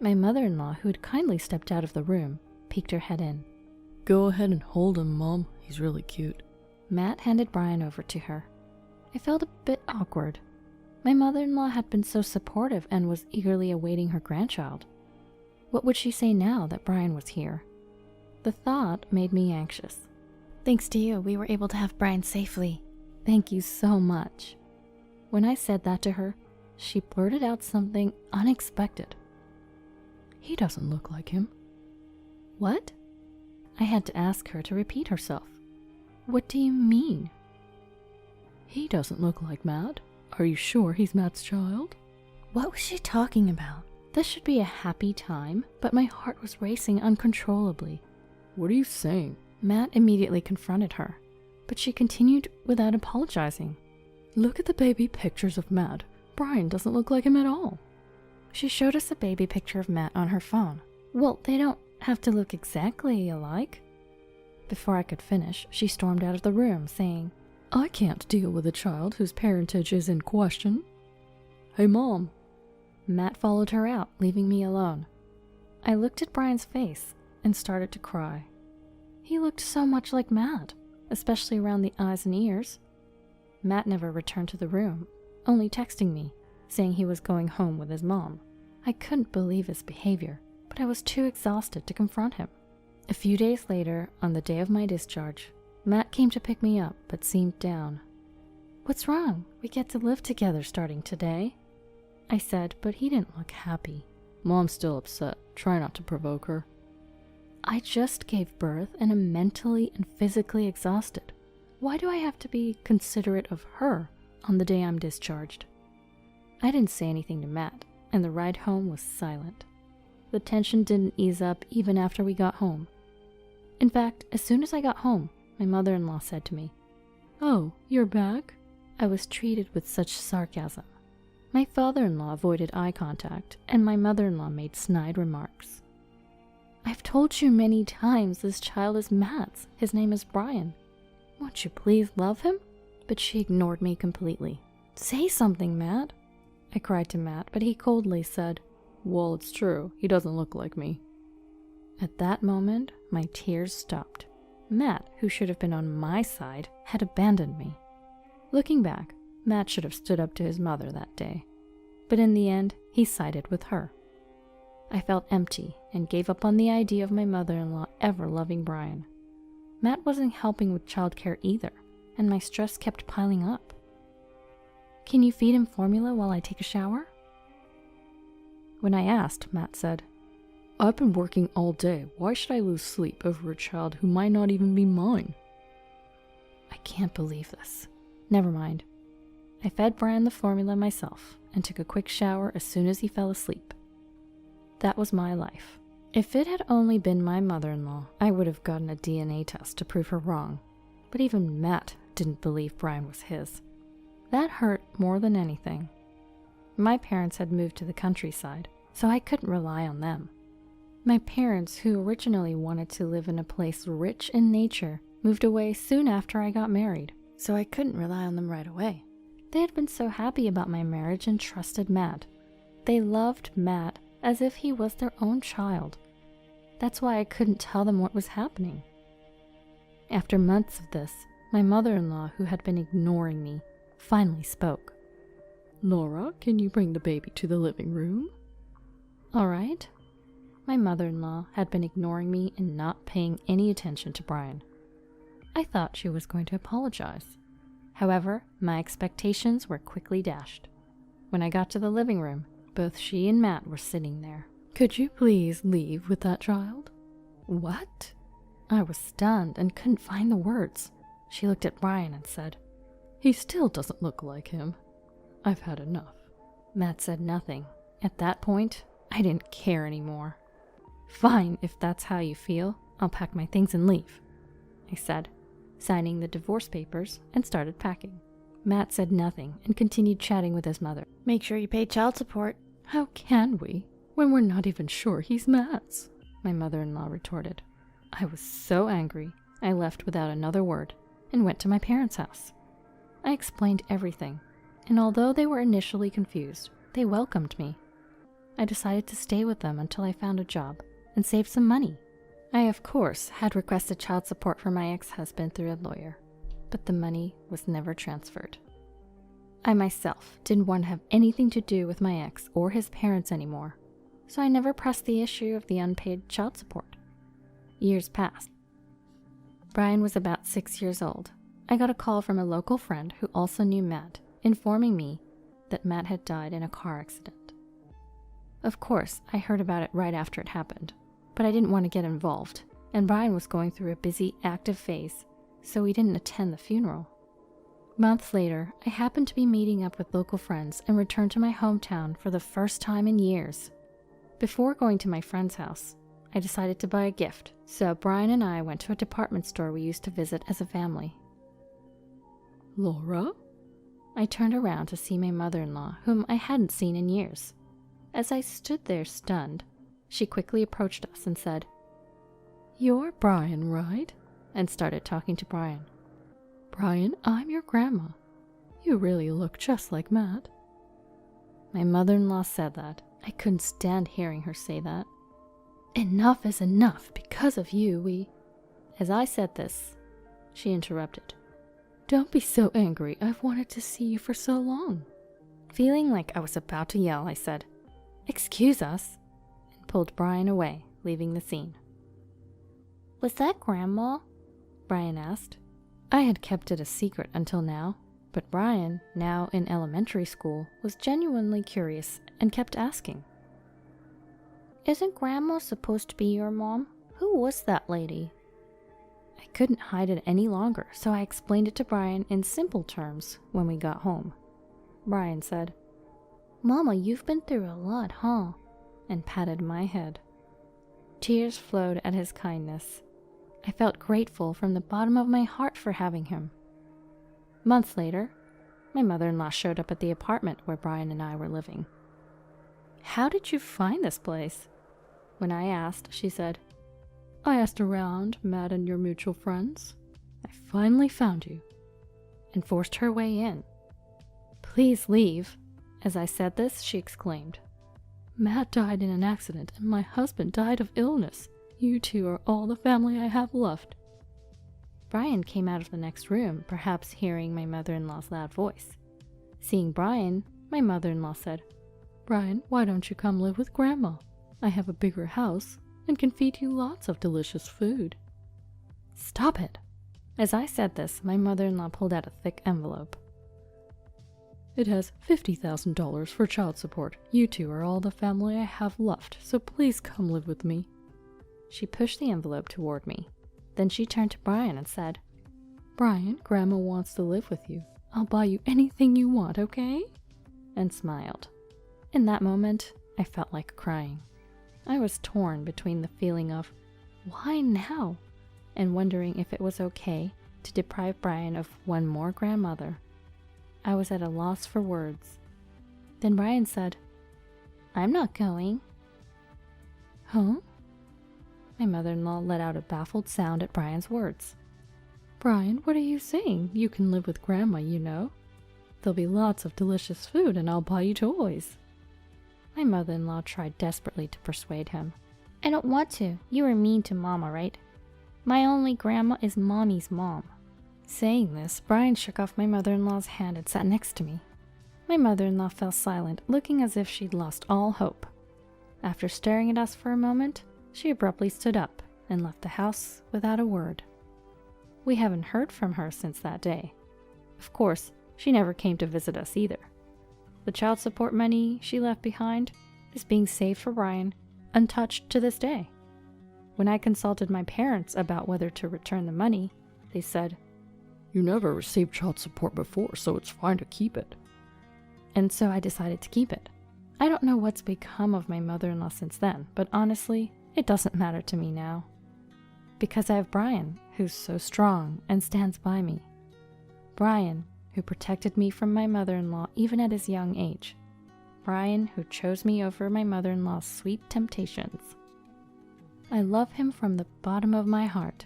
My mother-in-law, who had kindly stepped out of the room, peeked her head in. "Go ahead and hold him, Mom. He's really cute." Matt handed Brian over to her. I felt a bit awkward. My mother-in-law had been so supportive and was eagerly awaiting her grandchild. What would she say now that Brian was here? The thought made me anxious. "Thanks to you, we were able to have Brian safely. Thank you so much." When I said that to her, she blurted out something unexpected. "He doesn't look like him." "What?" I had to ask her to repeat herself. "What do you mean?" "He doesn't look like Matt. Are you sure he's Matt's child?" What was she talking about? This should be a happy time, but my heart was racing uncontrollably. "What are you saying?" Matt immediately confronted her, but she continued without apologizing. "Look at the baby pictures of Matt. Brian doesn't look like him at all." She showed us a baby picture of Matt on her phone. Well, they don't have to look exactly alike. Before I could finish, she stormed out of the room, saying, "I can't deal with a child whose parentage is in question." "Hey, Mom." Matt followed her out, leaving me alone. I looked at Brian's face and started to cry. He looked so much like Matt, especially around the eyes and ears. Matt never returned to the room, only texting me, saying he was going home with his mom. I couldn't believe his behavior, but I was too exhausted to confront him. A few days later, on the day of my discharge, Matt came to pick me up, but seemed down. "What's wrong? We get to live together starting today," I said, but he didn't look happy. "Mom's still upset. Try not to provoke her." I just gave birth and am mentally and physically exhausted. Why do I have to be considerate of her on the day I'm discharged? I didn't say anything to Matt, and the ride home was silent. The tension didn't ease up even after we got home. In fact, as soon as I got home, my mother-in-law said to me, "Oh, you're back?" I was treated with such sarcasm. My father-in-law avoided eye contact, and my mother-in-law made snide remarks. "I've told you many times this child is Matt's. His name is Brian. Won't you please love him?" But she ignored me completely. "Say something, Matt," I cried to Matt, but he coldly said, "Well, it's true. He doesn't look like me." At that moment, my tears stopped. Matt, who should have been on my side, had abandoned me. Looking back, Matt should have stood up to his mother that day. But in the end, he sided with her. I felt empty and gave up on the idea of my mother-in-law ever loving Brian. Matt wasn't helping with childcare either, and my stress kept piling up. "Can you feed him formula while I take a shower?" When I asked, Matt said, "I've been working all day. Why should I lose sleep over a child who might not even be mine?" I can't believe this. Never mind. I fed Brian the formula myself and took a quick shower as soon as he fell asleep. That was my life. If it had only been my mother-in-law, I would have gotten a DNA test to prove her wrong. But even Matt didn't believe Brian was his. That hurt more than anything. My parents had moved to the countryside, so I couldn't rely on them. My parents, who originally wanted to live in a place rich in nature, moved away soon after I got married, so I couldn't rely on them right away. They had been so happy about my marriage and trusted Matt. They loved Matt as if he was their own child. That's why I couldn't tell them what was happening. After months of this, my mother-in-law, who had been ignoring me, finally spoke. "Laura, can you bring the baby to the living room?" "All right." My mother-in-law had been ignoring me and not paying any attention to Brian. I thought she was going to apologize. However, my expectations were quickly dashed. When I got to the living room, both she and Matt were sitting there. Could you please leave with that child? What? I was stunned and couldn't find the words. She looked at Brian and said, He still doesn't look like him. I've had enough. Matt said nothing. At that point, I didn't care anymore. Fine, if that's how you feel, I'll pack my things and leave, I said, signing the divorce papers and started packing. Matt said nothing and continued chatting with his mother. Make sure you pay child support. How can we, when we're not even sure he's Matt's? My mother-in-law retorted. I was so angry, I left without another word and went to my parents' house. I explained everything, and although they were initially confused, they welcomed me. I decided to stay with them until I found a job and saved some money. I, of course, had requested child support for my ex-husband through a lawyer, but the money was never transferred. I myself didn't want to have anything to do with my ex or his parents anymore, so I never pressed the issue of the unpaid child support. Years passed. Brian was about 6 years old. I got a call from a local friend who also knew Matt, informing me that Matt had died in a car accident. Of course, I heard about it right after it happened, but I didn't want to get involved, and Brian was going through a busy, active phase, so we didn't attend the funeral. Months later, I happened to be meeting up with local friends and returned to my hometown for the first time in years. Before going to my friend's house, I decided to buy a gift, so Brian and I went to a department store we used to visit as a family. Laura? I turned around to see my mother-in-law, whom I hadn't seen in years. As I stood there stunned, she quickly approached us and said, You're Brian, right? And started talking to Brian. Brian, I'm your grandma. You really look just like Matt. My mother-in-law said that. I couldn't stand hearing her say that. Enough is enough. Because of you, we... As I said this, she interrupted. Don't be so angry. I've wanted to see you for so long. Feeling like I was about to yell, I said, Excuse us, and pulled Brian away, leaving the scene. Was that Grandma? Brian asked. I had kept it a secret until now, but Brian, now in elementary school, was genuinely curious and kept asking. Isn't Grandma supposed to be your mom? Who was that lady? I couldn't hide it any longer, so I explained it to Brian in simple terms when we got home. Brian said, Mama, you've been through a lot, huh? And patted my head. Tears flowed at his kindness. I felt grateful from the bottom of my heart for having him. Months later, my mother-in-law showed up at the apartment where Brian and I were living. How did you find this place? When I asked, she said, I asked around, Matt and your mutual friends. I finally found you. And forced her way in. Please leave. As I said this, she exclaimed, Matt died in an accident and my husband died of illness. You two are all the family I have left. Brian came out of the next room, perhaps hearing my mother-in-law's loud voice. Seeing Brian, my mother-in-law said, Brian, why don't you come live with Grandma? I have a bigger house and can feed you lots of delicious food. Stop it! As I said this, my mother-in-law pulled out a thick envelope. It has $50,000 for child support. You two are all the family I have left, so please come live with me. She pushed the envelope toward me. Then she turned to Brian and said, Brian, Grandma wants to live with you. I'll buy you anything you want, okay? And smiled. In that moment, I felt like crying. I was torn between the feeling of, why now? And wondering if it was okay to deprive Brian of one more grandmother. I was at a loss for words. Then Brian said, I'm not going. Huh? My mother-in-law let out a baffled sound at Brian's words. Brian, what are you saying? You can live with Grandma, you know. There'll be lots of delicious food and I'll buy you toys. My mother-in-law tried desperately to persuade him. I don't want to. You were mean to Mama, right? My only grandma is Mommy's mom. Saying this, Brian shook off my mother-in-law's hand and sat next to me. My mother-in-law fell silent, looking as if she'd lost all hope. After staring at us for a moment, she abruptly stood up and left the house without a word. We haven't heard from her since that day. Of course, she never came to visit us either. The child support money she left behind is being saved for Brian, untouched to this day. When I consulted my parents about whether to return the money, they said, "You never received child support before, so it's fine to keep it." and so I decided to keep it. I don't know what's become of my mother-in-law since then, but honestly, it doesn't matter to me now. Because I have Brian, who's so strong and stands by me. Brian, who protected me from my mother-in-law even at his young age. Brian, who chose me over my mother-in-law's sweet temptations. I love him from the bottom of my heart.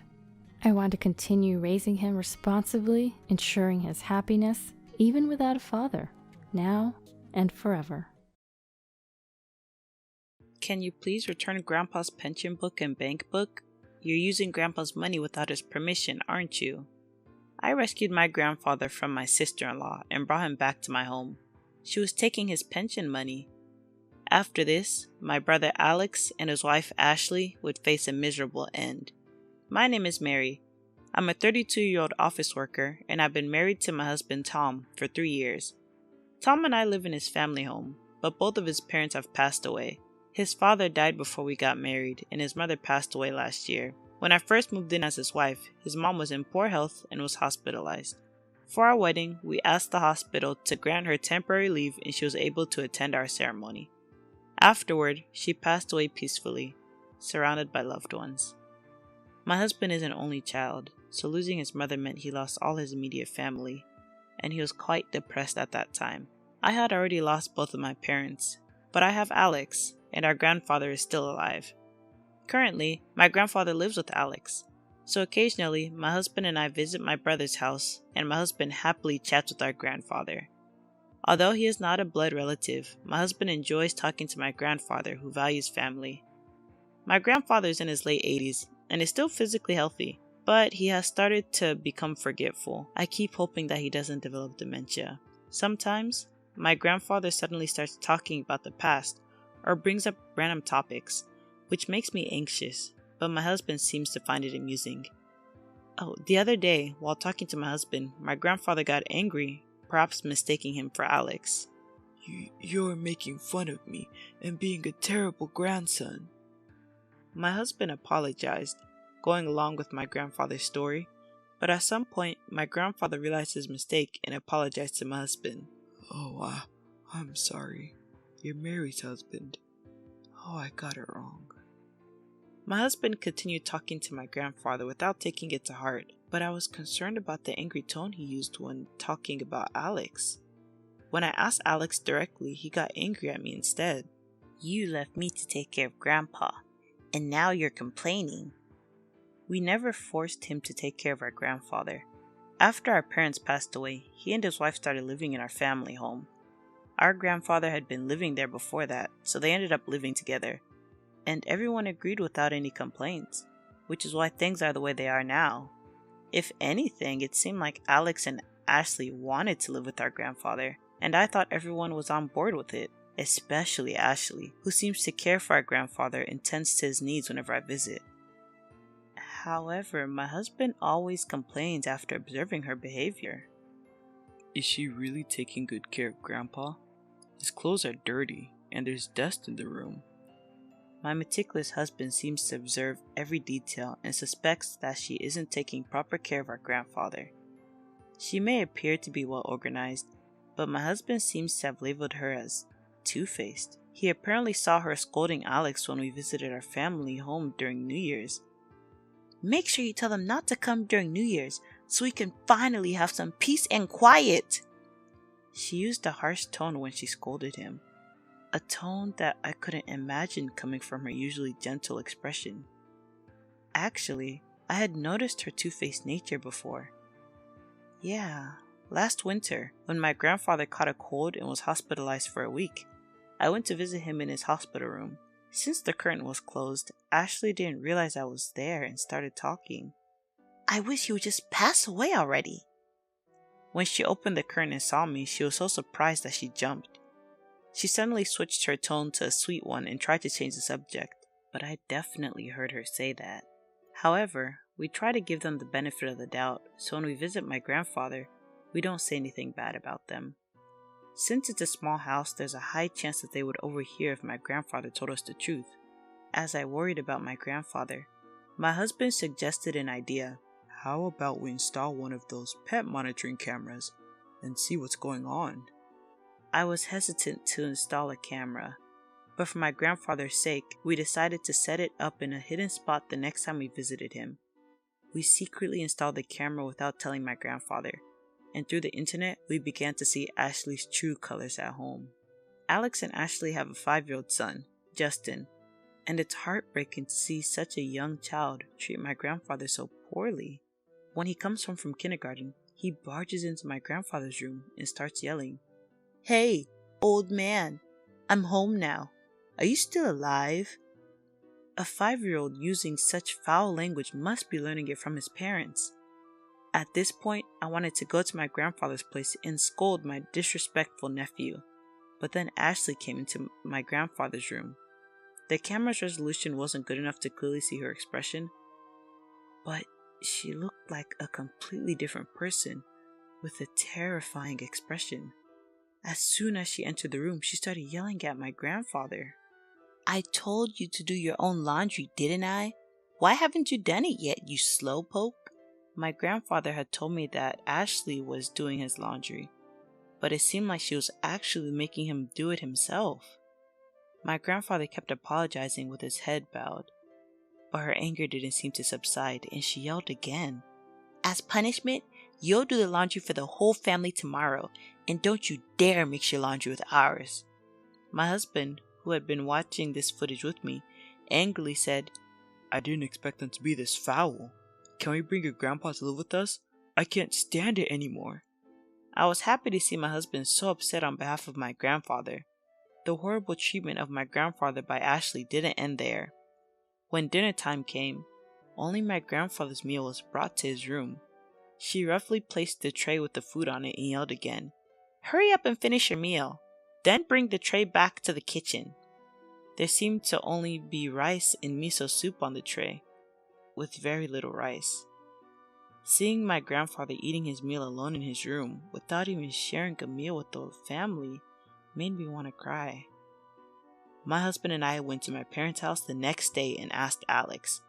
I want to continue raising him responsibly, ensuring his happiness, even without a father, now and forever. Can you please return Grandpa's pension book and bank book? You're using Grandpa's money without his permission, aren't you? I rescued my grandfather from my sister-in-law and brought him back to my home. She was taking his pension money. After this, my brother Alex and his wife Ashley would face a miserable end. My name is Mary. I'm a 32-year-old office worker, and I've been married to my husband Tom for 3 years. Tom and I live in his family home, but both of his parents have passed away. His father died before we got married, and his mother passed away last year. When I first moved in as his wife, his mom was in poor health and was hospitalized. For our wedding, we asked the hospital to grant her temporary leave and she was able to attend our ceremony. Afterward, she passed away peacefully, surrounded by loved ones. My husband is an only child, so losing his mother meant he lost all his immediate family, and he was quite depressed at that time. I had already lost both of my parents, but I have Alex, and our grandfather is still alive. Currently, my grandfather lives with Alex, so occasionally my husband and I visit my brother's house, and my husband happily chats with our grandfather. Although he is not a blood relative, my husband enjoys talking to my grandfather who values family. My grandfather is in his late 80s and is still physically healthy, but he has started to become forgetful. I keep hoping that he doesn't develop dementia. Sometimes, my grandfather suddenly starts talking about the past or brings up random topics, which makes me anxious, but my husband seems to find it amusing. Oh, the other day, while talking to my husband, my grandfather got angry, perhaps mistaking him for Alex. You're making fun of me and being a terrible grandson. My husband apologized, going along with my grandfather's story, but at some point, my grandfather realized his mistake and apologized to my husband. Oh, I'm sorry. You're Mary's husband. Oh, I got it wrong. My husband continued talking to my grandfather without taking it to heart, but I was concerned about the angry tone he used when talking about Alex. When I asked Alex directly, he got angry at me instead. You left me to take care of Grandpa, and now you're complaining. We never forced him to take care of our grandfather. After our parents passed away, he and his wife started living in our family home. Our grandfather had been living there before that, so they ended up living together. And everyone agreed without any complaints, which is why things are the way they are now. If anything, it seemed like Alex and Ashley wanted to live with our grandfather, and I thought everyone was on board with it, especially Ashley, who seems to care for our grandfather and tends to his needs whenever I visit. However, my husband always complains after observing her behavior. Is she really taking good care of Grandpa? His clothes are dirty, and there's dust in the room. My meticulous husband seems to observe every detail and suspects that she isn't taking proper care of our grandfather. She may appear to be well organized, but my husband seems to have labeled her as two-faced. He apparently saw her scolding Alex when we visited our family home during New Year's. Make sure you tell them not to come during New Year's so we can finally have some peace and quiet. She used a harsh tone when she scolded him. A tone that I couldn't imagine coming from her usually gentle expression. Actually, I had noticed her two-faced nature before. Yeah, last winter, when my grandfather caught a cold and was hospitalized for a week, I went to visit him in his hospital room. Since the curtain was closed, Ashley didn't realize I was there and started talking. I wish he would just pass away already. When she opened the curtain and saw me, she was so surprised that she jumped. She suddenly switched her tone to a sweet one and tried to change the subject, but I definitely heard her say that. However, we try to give them the benefit of the doubt, so when we visit my grandfather, We don't say anything bad about them. Since it's a small house, there's a high chance that they would overhear if my grandfather told us the truth. As I worried about my grandfather, my husband suggested an idea. How about we install one of those pet monitoring cameras and see what's going on? I was hesitant to install a camera, but for my grandfather's sake, we decided to set it up in a hidden spot the next time we visited him. We secretly installed the camera without telling my grandfather, and through the internet, we began to see Ashley's true colors at home. Alex and Ashley have a 5-year-old son, Justin, and it's heartbreaking to see such a young child treat my grandfather so poorly. When he comes home from kindergarten, he barges into my grandfather's room and starts yelling, "Hey, old man, I'm home now. Are you still alive?" A 5-year-old using such foul language must be learning it from his parents. At this point, I wanted to go to my grandfather's place and scold my disrespectful nephew, but then Ashley came into my grandfather's room. The camera's resolution wasn't good enough to clearly see her expression, but she looked like a completely different person with a terrifying expression. As soon as she entered the room, she started yelling at my grandfather. "I told you to do your own laundry, didn't I? Why haven't you done it yet, you slowpoke?" My grandfather had told me that Ashley was doing his laundry, but it seemed like she was actually making him do it himself. My grandfather kept apologizing with his head bowed, but her anger didn't seem to subside, and she yelled again. "As punishment, you'll do the laundry for the whole family tomorrow, and don't you dare mix your laundry with ours." My husband, who had been watching this footage with me, angrily said, I didn't expect them to be this foul. Can we bring your grandpa to live with us? I can't stand it anymore. I was happy to see my husband so upset on behalf of my grandfather. The horrible treatment of my grandfather by Ashley didn't end there. When dinner time came, only my grandfather's meal was brought to his room. She roughly placed the tray with the food on it and yelled again, "Hurry up and finish your meal. Then bring the tray back to the kitchen." There seemed to only be rice and miso soup on the tray, with very little rice. Seeing my grandfather eating his meal alone in his room without even sharing a meal with the family made me want to cry. My husband and I went to my parents' house the next day and asked Alex,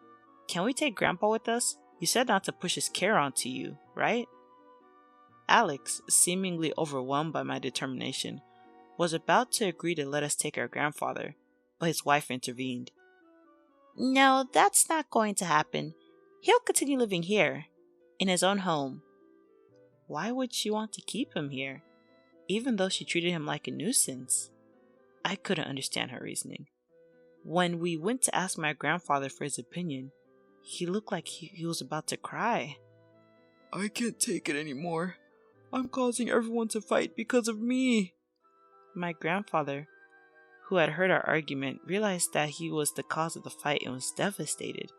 "Can we take Grandpa with us? You said not to push his care onto you, right?" Alex, seemingly overwhelmed by my determination, was about to agree to let us take our grandfather, but his wife intervened. "No, that's not going to happen. He'll continue living here, in his own home." Why would she want to keep him here, even though she treated him like a nuisance? I couldn't understand her reasoning. When we went to ask my grandfather for his opinion, he looked like he was about to cry. I can't take it anymore. I'm causing everyone to fight because of me. My grandfather, who had heard our argument, realized that he was the cause of the fight and was devastated.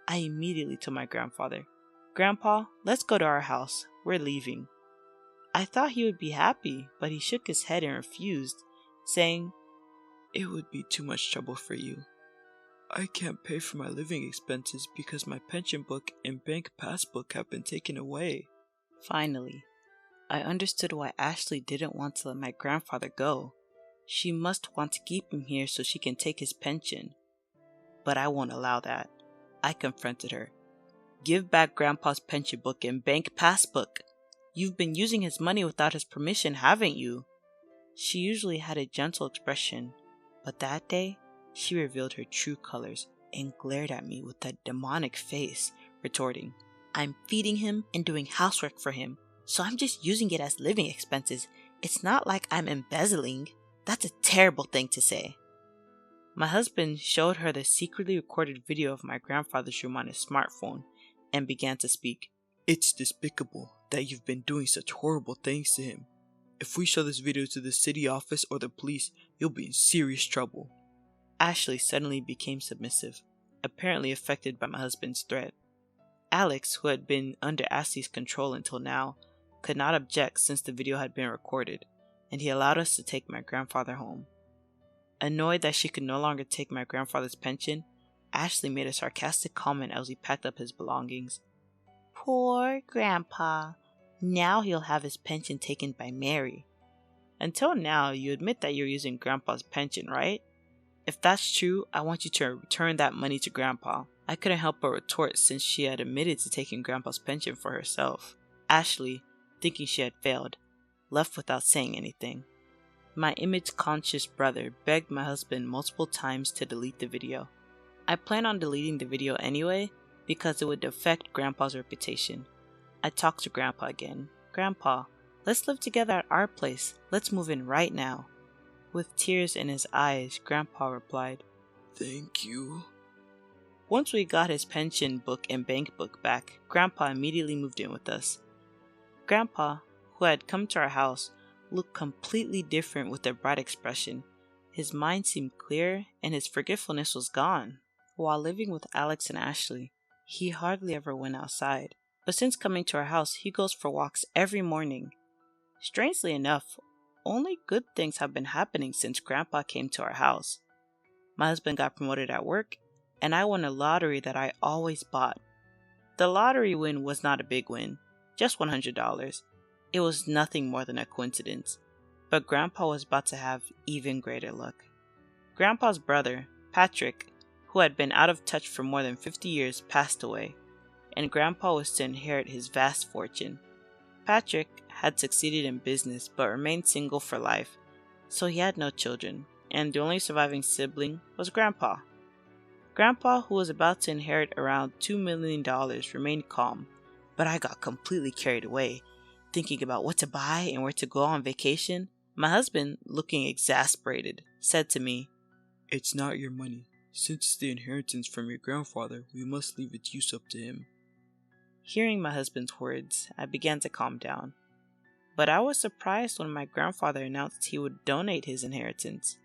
I immediately told my grandfather, "Grandpa, let's go to our house. We're leaving." I thought he would be happy, but he shook his head and refused, saying, It would be too much trouble for you. I can't pay for my living expenses because my pension book and bank passbook have been taken away. Finally, I understood why Ashley didn't want to let my grandfather go. She must want to keep him here so she can take his pension. But I won't allow that. I confronted her. "Give back Grandpa's pension book and bank passbook. You've been using his money without his permission, haven't you?" She usually had a gentle expression, but that day she revealed her true colors and glared at me with that demonic face, retorting, "I'm feeding him and doing housework for him, so I'm just using it as living expenses. It's not like I'm embezzling. That's a terrible thing to say." My husband showed her the secretly recorded video of my grandfather's room on his smartphone and began to speak. It's despicable that you've been doing such horrible things to him. If we show this video to the city office or the police, you'll be in serious trouble. Ashley suddenly became submissive, apparently affected by my husband's threat. Alex, who had been under Ashley's control until now, could not object since the video had been recorded, and he allowed us to take my grandfather home. Annoyed that she could no longer take my grandfather's pension, Ashley made a sarcastic comment as we packed up his belongings. "Poor Grandpa. Now he'll have his pension taken by Mary. Until now, you admit that you're using Grandpa's pension, right? If that's true, I want you to return that money to Grandpa. I couldn't help but retort since she had admitted to taking Grandpa's pension for herself. Ashley, thinking she had failed, left without saying anything. My image-conscious brother begged my husband multiple times to delete the video. I plan on deleting the video anyway because it would affect Grandpa's reputation. I talked to Grandpa again. Grandpa, let's live together at our place. Let's move in right now. With tears in his eyes, Grandpa replied, Thank you. Once we got his pension book and bank book back, Grandpa immediately moved in with us. Grandpa, who had come to our house, looked completely different with a bright expression. His mind seemed clear and his forgetfulness was gone. While living with Alex and Ashley, he hardly ever went outside. But since coming to our house, he goes for walks every morning. Strangely enough, only good things have been happening since Grandpa came to our house. My husband got promoted at work, and I won a lottery that I always bought. The lottery win was not a big win, just $100. It was nothing more than a coincidence, but Grandpa was about to have even greater luck. Grandpa's brother, Patrick, who had been out of touch for more than 50 years, passed away, and Grandpa was to inherit his vast fortune. Patrick had succeeded in business but remained single for life, so he had no children, and the only surviving sibling was Grandpa. Grandpa, who was about to inherit around $2 million, remained calm, but I got completely carried away, thinking about what to buy and where to go on vacation. My husband, looking exasperated, said to me, It's not your money. Since it's the inheritance from your grandfather, we must leave its use up to him. Hearing my husband's words, I began to calm down. But I was surprised when my grandfather announced he would donate his inheritance.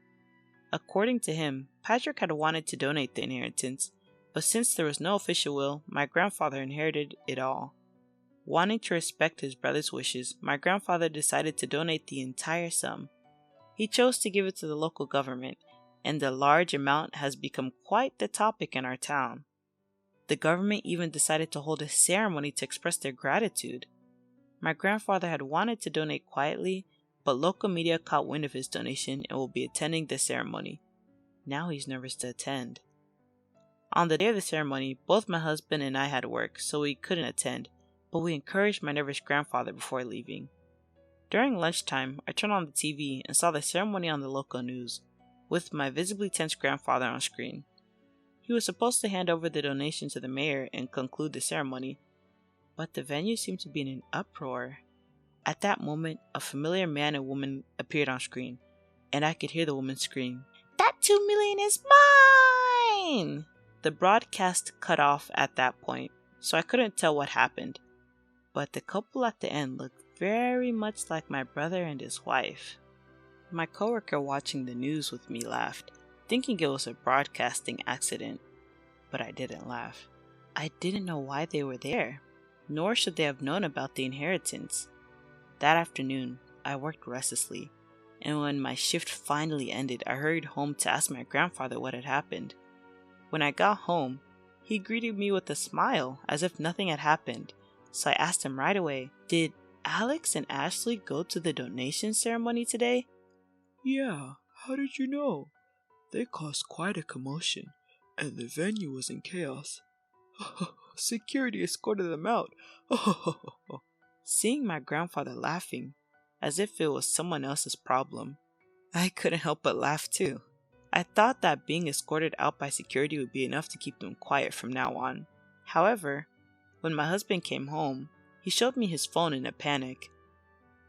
According to him, Patrick had wanted to donate the inheritance, but since there was no official will, my grandfather inherited it all. Wanting to respect his brother's wishes, my grandfather decided to donate the entire sum. He chose to give it to the local government, and the large amount has become quite the topic in our town. The government even decided to hold a ceremony to express their gratitude. My grandfather had wanted to donate quietly, but local media caught wind of his donation and will be attending the ceremony. Now he's nervous to attend. On the day of the ceremony, both my husband and I had work, so we couldn't attend, but we encouraged my nervous grandfather before leaving. During lunchtime, I turned on the TV and saw the ceremony on the local news, with my visibly tense grandfather on screen. He was supposed to hand over the donation to the mayor and conclude the ceremony, but the venue seemed to be in an uproar. At that moment, a familiar man and woman appeared on screen, and I could hear the woman scream, "That $2 million is mine!" The broadcast cut off at that point, so I couldn't tell what happened, but the couple at the end looked very much like my brother and his wife. My coworker watching the news with me laughed, thinking it was a broadcasting accident, but I didn't laugh. I didn't know why they were there, nor should they have known about the inheritance. That afternoon, I worked restlessly, and when my shift finally ended, I hurried home to ask my grandfather what had happened. When I got home, he greeted me with a smile as if nothing had happened, so I asked him right away, "Did Alex and Ashley go to the donation ceremony today?" Yeah, how did you know? They caused quite a commotion, and the venue was in chaos. Security escorted them out. Seeing my grandfather laughing, as if it was someone else's problem, I couldn't help but laugh too. I thought that being escorted out by security would be enough to keep them quiet from now on. However, when my husband came home, he showed me his phone in a panic.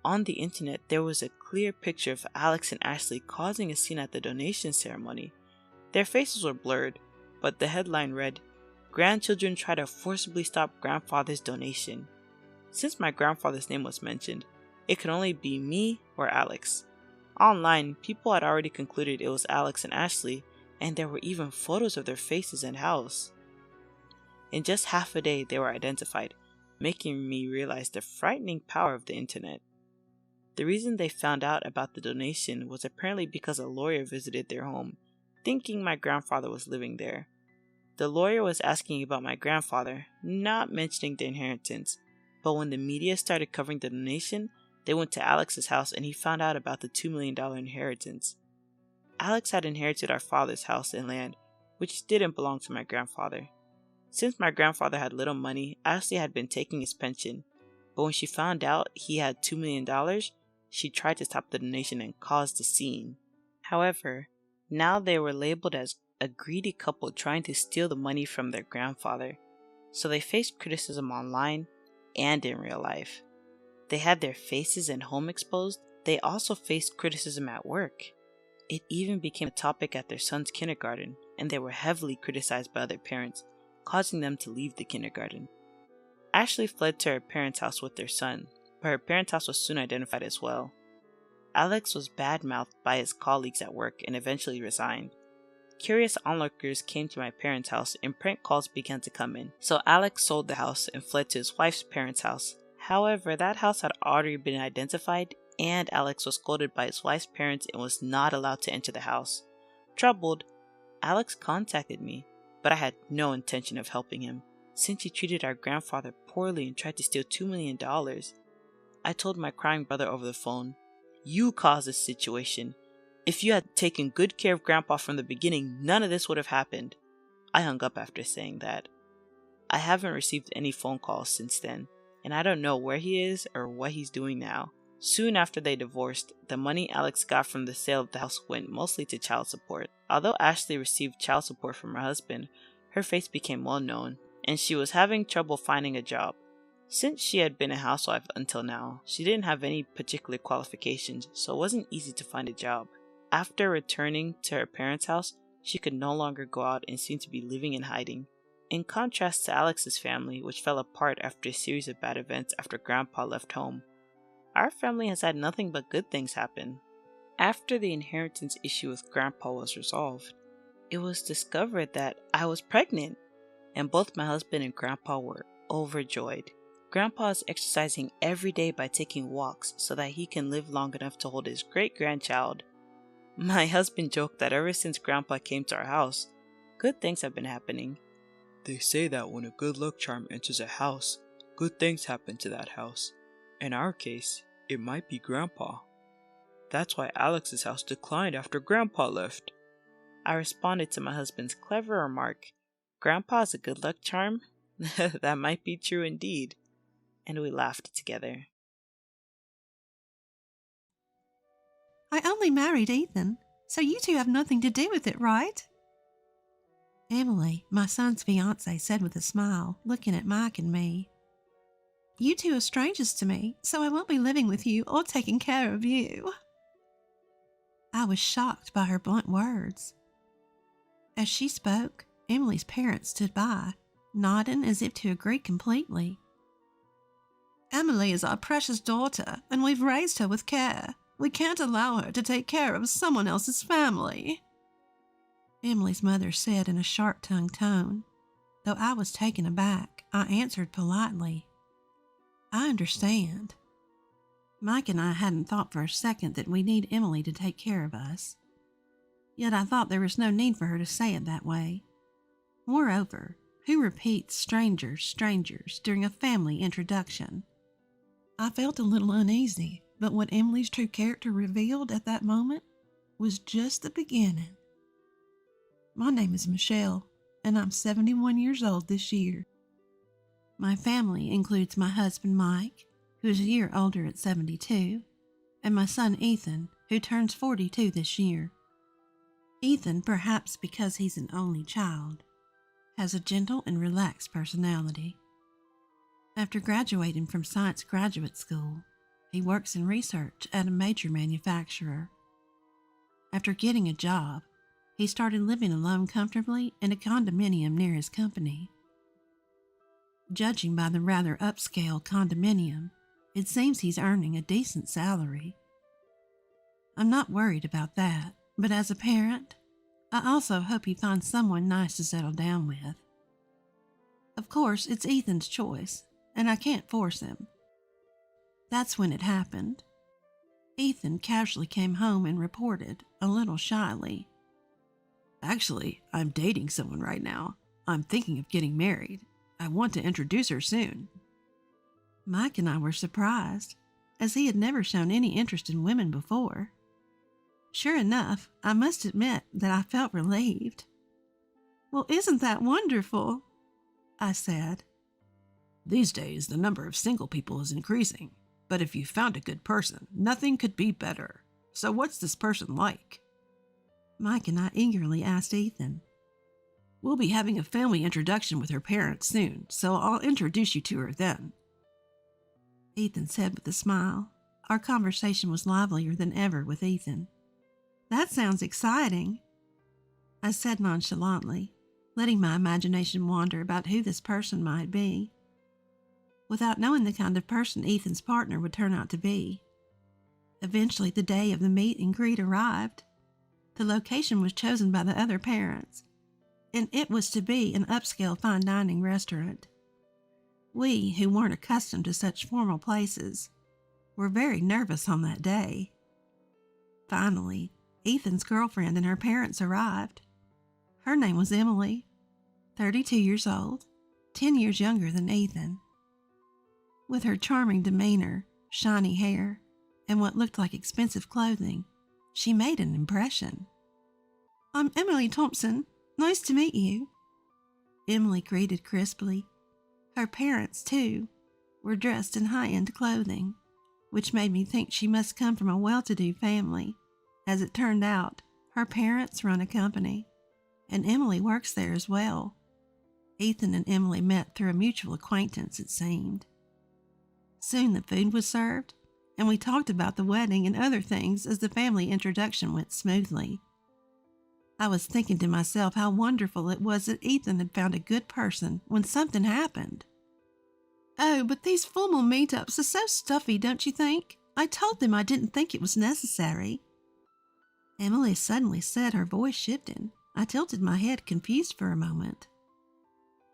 On the internet, there was a clear picture of Alex and Ashley causing a scene at the donation ceremony. Their faces were blurred, but the headline read, "Grandchildren try to forcibly stop grandfather's donation." Since my grandfather's name was mentioned, it could only be me or Alex. Online, people had already concluded it was Alex and Ashley, and there were even photos of their faces and house. In just half a day, they were identified, making me realize the frightening power of the internet. The reason they found out about the donation was apparently because a lawyer visited their home, thinking my grandfather was living there. The lawyer was asking about my grandfather, not mentioning the inheritance, But when the media started covering the donation, they went to Alex's house and he found out about the $2 million inheritance. Alex had inherited our father's house and land, which didn't belong to my grandfather. Since my grandfather had little money, Ashley had been taking his pension, but when she found out he had $2 million, she tried to stop the donation and caused a scene. However, now they were labeled as a greedy couple trying to steal the money from their grandfather, so they faced criticism online and in real life. They had their faces and home exposed. They also faced criticism at work. It even became a topic at their son's kindergarten, and they were heavily criticized by other parents, causing them to leave the kindergarten. Ashley fled to her parents' house with their son, but her parents' house was soon identified as well. Alex was bad-mouthed by his colleagues at work and eventually resigned. Curious onlookers came to my parents' house and prank calls began to come in, so Alex sold the house and fled to his wife's parents' house. However, that house had already been identified, and Alex was scolded by his wife's parents and was not allowed to enter the house. Troubled, Alex contacted me, but I had no intention of helping him, since he treated our grandfather poorly and tried to steal $2 million. I told my crying brother over the phone, "You caused this situation. If you had taken good care of Grandpa from the beginning, none of this would have happened." I hung up after saying that. I haven't received any phone calls since then, and I don't know where he is or what he's doing now. Soon after they divorced, the money Alex got from the sale of the house went mostly to child support. Although Ashley received child support from her husband, her face became well known, and she was having trouble finding a job. Since she had been a housewife until now, she didn't have any particular qualifications, so it wasn't easy to find a job. After returning to her parents' house, she could no longer go out and seemed to be living in hiding. In contrast to Alex's family, which fell apart after a series of bad events after Grandpa left home, our family has had nothing but good things happen. After the inheritance issue with Grandpa was resolved, it was discovered that I was pregnant, and both my husband and Grandpa were overjoyed. Grandpa is exercising every day by taking walks so that he can live long enough to hold his great-grandchild. My husband joked that ever since Grandpa came to our house, good things have been happening. They say that when a good luck charm enters a house, good things happen to that house. In our case, it might be Grandpa. That's why Alex's house declined after Grandpa left. I responded to my husband's clever remark, "Grandpa is a good luck charm? That might be true indeed." And we laughed together. I only married Ethan, so you two have nothing to do with it, right? Emily, my son's fiancée, said with a smile, looking at Mike and me. You two are strangers to me, so I won't be living with you or taking care of you. I was shocked by her blunt words. As she spoke, Emily's parents stood by, nodding as if to agree completely. Emily is our precious daughter, and we've raised her with care. We can't allow her to take care of someone else's family, Emily's mother said in a sharp-tongued tone. Though I was taken aback, I answered politely, "I understand." Mike and I hadn't thought for a second that we need Emily to take care of us. Yet I thought there was no need for her to say it that way. Moreover, who repeats strangers during a family introduction? I felt a little uneasy, but what Emily's true character revealed at that moment was just the beginning. My name is Michelle, and I'm 71 years old this year. My family includes my husband Mike, who is a year older at 72, and my son Ethan, who turns 42 this year. Ethan, perhaps because he's an only child, has a gentle and relaxed personality. After graduating from science graduate school, he works in research at a major manufacturer. After getting a job, he started living alone comfortably in a condominium near his company. Judging by the rather upscale condominium, it seems he's earning a decent salary. I'm not worried about that, but as a parent, I also hope he finds someone nice to settle down with. Of course, it's Ethan's choice, and I can't force him. That's when it happened. Ethan casually came home and reported, a little shyly, "Actually, I'm dating someone right now. I'm thinking of getting married. I want to introduce her soon." Mike and I were surprised, as he had never shown any interest in women before. Sure enough, I must admit that I felt relieved. "Well, isn't that wonderful?" I said. These days, the number of single people is increasing, but if you found a good person, nothing could be better. So what's this person like?" Mike and I eagerly asked Ethan. "We'll be having a family introduction with her parents soon, so I'll introduce you to her then." Ethan said with a smile. Our conversation was livelier than ever with Ethan. "That sounds exciting," I said nonchalantly, letting my imagination wander about who this person might be, without knowing the kind of person Ethan's partner would turn out to be. Eventually, the day of the meet and greet arrived. The location was chosen by the other parents, and it was to be an upscale fine dining restaurant. We, who weren't accustomed to such formal places, were very nervous on that day. Finally, Ethan's girlfriend and her parents arrived. Her name was Emily, 32 years old, 10 years younger than Ethan. With her charming demeanor, shiny hair, and what looked like expensive clothing, she made an impression. "I'm Emily Thompson. Nice to meet you," Emily greeted crisply. Her parents, too, were dressed in high-end clothing, which made me think she must come from a well-to-do family. As it turned out, her parents run a company, and Emily works there as well. Ethan and Emily met through a mutual acquaintance, it seemed. Soon the food was served, and we talked about the wedding and other things as the family introduction went smoothly. I was thinking to myself how wonderful it was that Ethan had found a good person when something happened. "Oh, but these formal meetups are so stuffy, don't you think? I told them I didn't think it was necessary." Emily suddenly said, her voice shifting. I tilted my head, confused for a moment.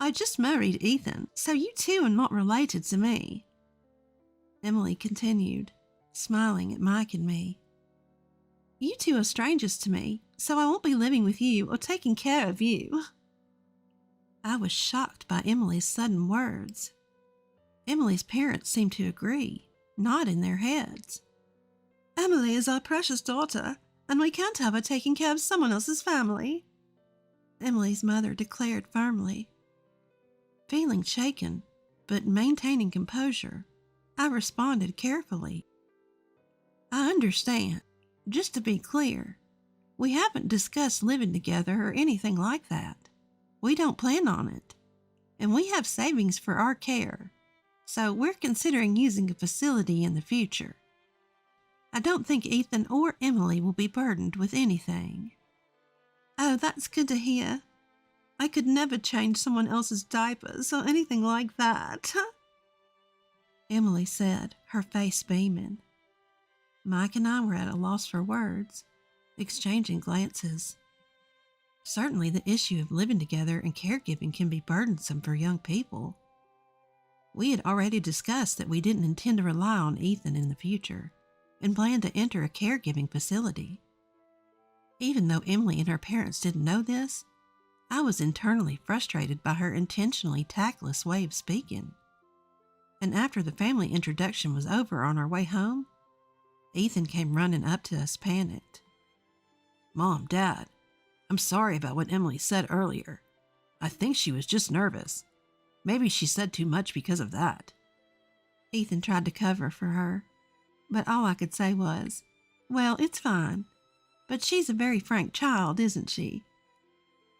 "I just married Ethan, so you two are not related to me," Emily continued, smiling at Mike and me. "You two are strangers to me, so I won't be living with you or taking care of you." I was shocked by Emily's sudden words. Emily's parents seemed to agree, nodding their heads. "Emily is our precious daughter, and we can't have her taking care of someone else's family," Emily's mother declared firmly. Feeling shaken, but maintaining composure, I responded carefully. "I understand. Just to be clear, we haven't discussed living together or anything like that. We don't plan on it, and we have savings for our care, so we're considering using a facility in the future. I don't think Ethan or Emily will be burdened with anything." "Oh, that's good to hear. I could never change someone else's diapers or anything like that," Emily said, her face beaming. Mike and I were at a loss for words, exchanging glances. Certainly the issue of living together and caregiving can be burdensome for young people. We had already discussed that we didn't intend to rely on Ethan in the future and planned to enter a caregiving facility. Even though Emily and her parents didn't know this, I was internally frustrated by her intentionally tactless way of speaking. And after the family introduction was over on our way home, Ethan came running up to us panicked. "Mom, Dad, I'm sorry about what Emily said earlier. I think she was just nervous. Maybe she said too much because of that." Ethan tried to cover for her, but all I could say was, "Well, it's fine. But she's a very frank child, isn't she?"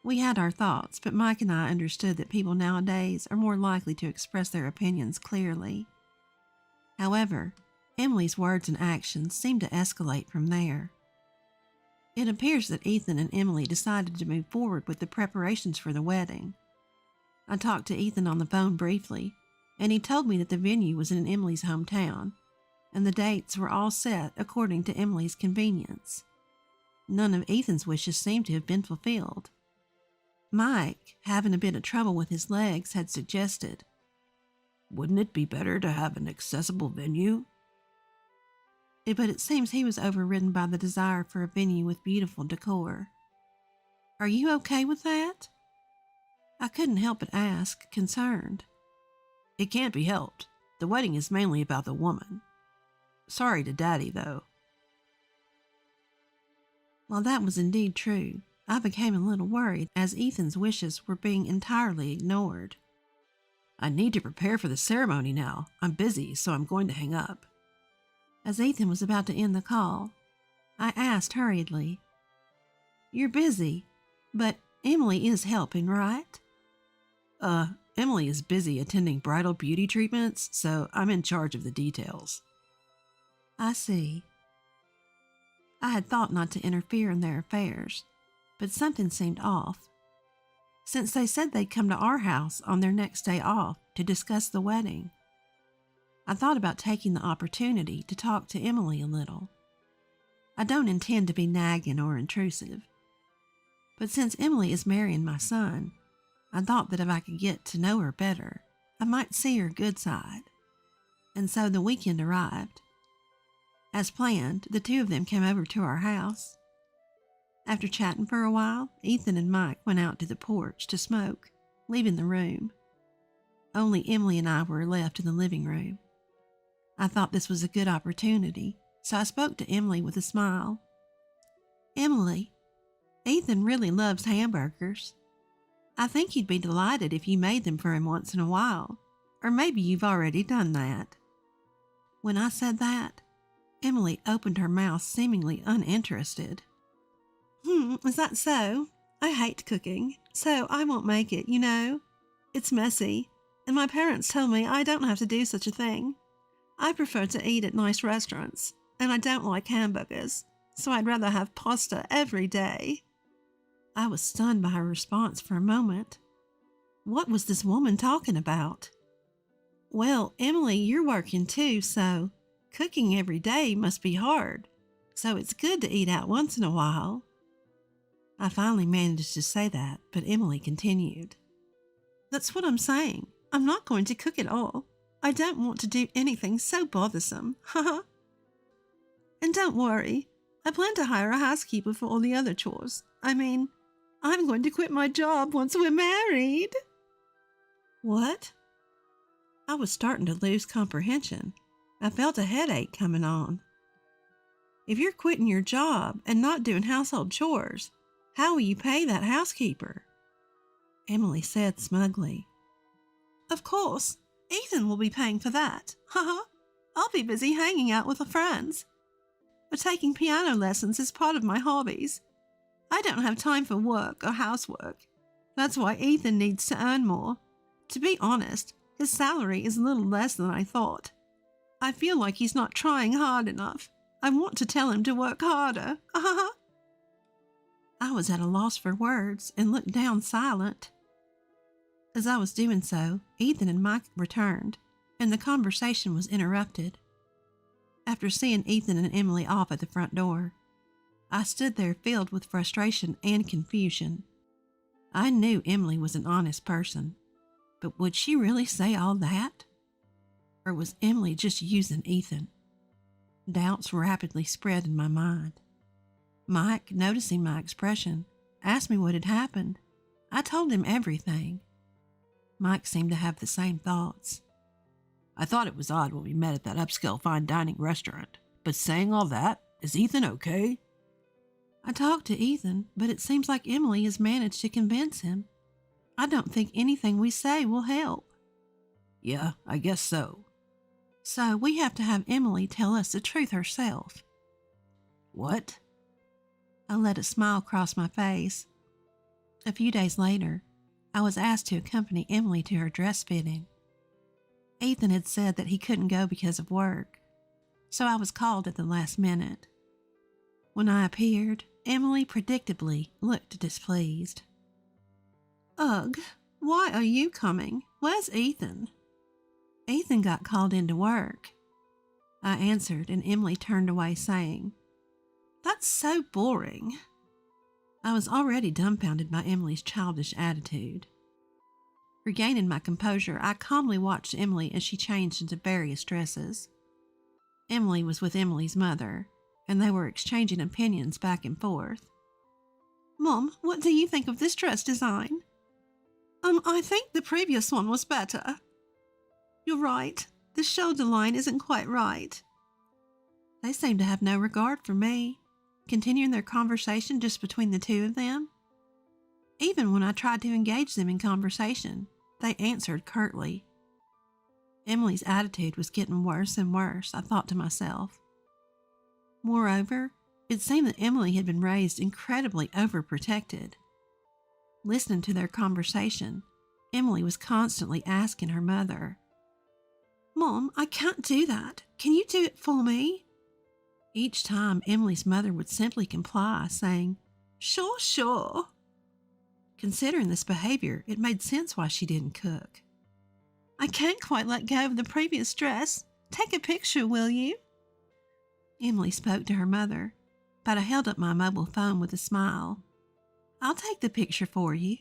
We had our thoughts, but Mike and I understood that people nowadays are more likely to express their opinions clearly. However, Emily's words and actions seemed to escalate from there. It appears that Ethan and Emily decided to move forward with the preparations for the wedding. I talked to Ethan on the phone briefly, and he told me that the venue was in Emily's hometown, and the dates were all set according to Emily's convenience. None of Ethan's wishes seemed to have been fulfilled. Mike, having a bit of trouble with his legs, had suggested, "Wouldn't it be better to have an accessible venue?" But it seems he was overridden by the desire for a venue with beautiful decor. "Are you okay with that?" I couldn't help but ask, concerned. "It can't be helped. The wedding is mainly about the woman. Sorry to Daddy, though. While that was indeed true, I became a little worried as Ethan's wishes were being entirely ignored. I need to prepare for the ceremony now. I'm busy, so I'm going to hang up. As Ethan was about to end the call, I asked hurriedly, "You're busy, but Emily is helping, right?" Emily is busy attending bridal beauty treatments, so I'm in charge of the details. I see. I had thought not to interfere in their affairs, but something seemed off. Since they said they'd come to our house on their next day off to discuss the wedding, I thought about taking the opportunity to talk to Emily a little. I don't intend to be nagging or intrusive, but since Emily is marrying my son, I thought that if I could get to know her better, I might see her good side. And so the weekend arrived. As planned, the two of them came over to our house. After chatting for a while, Ethan and Mike went out to the porch to smoke, leaving the room. Only Emily and I were left in the living room. I thought this was a good opportunity, so I spoke to Emily with a smile. "Emily, Ethan really loves hamburgers. I think he'd be delighted if you made them for him once in a while, or maybe you've already done that." When I said that, Emily opened her mouth seemingly uninterested. Is that so? I hate cooking, so I won't make it, you know. It's messy, and my parents told me I don't have to do such a thing. I prefer to eat at nice restaurants, and I don't like hamburgers, so I'd rather have pasta every day. I was stunned by her response for a moment. What was this woman talking about? Well, Emily, you're working too, so cooking every day must be hard, so it's good to eat out once in a while. I finally managed to say that, but Emily continued. That's what I'm saying. I'm not going to cook at all. I don't want to do anything so bothersome. Haha. And don't worry. I plan to hire a housekeeper for all the other chores. I mean, I'm going to quit my job once we're married. What? I was starting to lose comprehension. I felt a headache coming on. If you're quitting your job and not doing household chores, how will you pay that housekeeper? Emily said smugly. Of course, Ethan will be paying for that. Haha. I'll be busy hanging out with the friends. But taking piano lessons is part of my hobbies. I don't have time for work or housework. That's why Ethan needs to earn more. To be honest, his salary is a little less than I thought. I feel like he's not trying hard enough. I want to tell him to work harder. I was at a loss for words and looked down silent. As I was doing so, Ethan and Mike returned, and the conversation was interrupted. After seeing Ethan and Emily off at the front door, I stood there filled with frustration and confusion. I knew Emily was an honest person, but would she really say all that? Or was Emily just using Ethan? Doubts rapidly spread in my mind. Mike, noticing my expression, asked me what had happened. I told him everything. Mike seemed to have the same thoughts. I thought it was odd when we met at that upscale fine dining restaurant, but saying all that, is Ethan okay? I talked to Ethan, but it seems like Emily has managed to convince him. I don't think anything we say will help. Yeah, I guess so. So we have to have Emily tell us the truth herself. What? I let a smile cross my face. A few days later, I was asked to accompany Emily to her dress fitting. Ethan had said that he couldn't go because of work, so I was called at the last minute. When I appeared, Emily predictably looked displeased. Ugh, why are you coming? Where's Ethan? Ethan got called into work. I answered, and Emily turned away, saying, That's so boring. I was already dumbfounded by Emily's childish attitude. Regaining my composure, I calmly watched Emily as she changed into various dresses. Emily was with Emily's mother, and they were exchanging opinions back and forth. Mom, what do you think of this dress design? I think the previous one was better. You're right. The shoulder line isn't quite right. They seem to have no regard for me, continuing their conversation just between the two of them. Even when I tried to engage them in conversation, they answered curtly. Emily's attitude was getting worse and worse, I thought to myself. Moreover, it seemed that Emily had been raised incredibly overprotected. Listening to their conversation, Emily was constantly asking her mother, "Mom, I can't do that. Can you do it for me?" Each time, Emily's mother would simply comply, saying, "Sure, sure." Considering this behavior, it made sense why she didn't cook. "I can't quite let go of the previous dress. Take a picture, will you?" Emily spoke to her mother, but I held up my mobile phone with a smile. "I'll take the picture for you."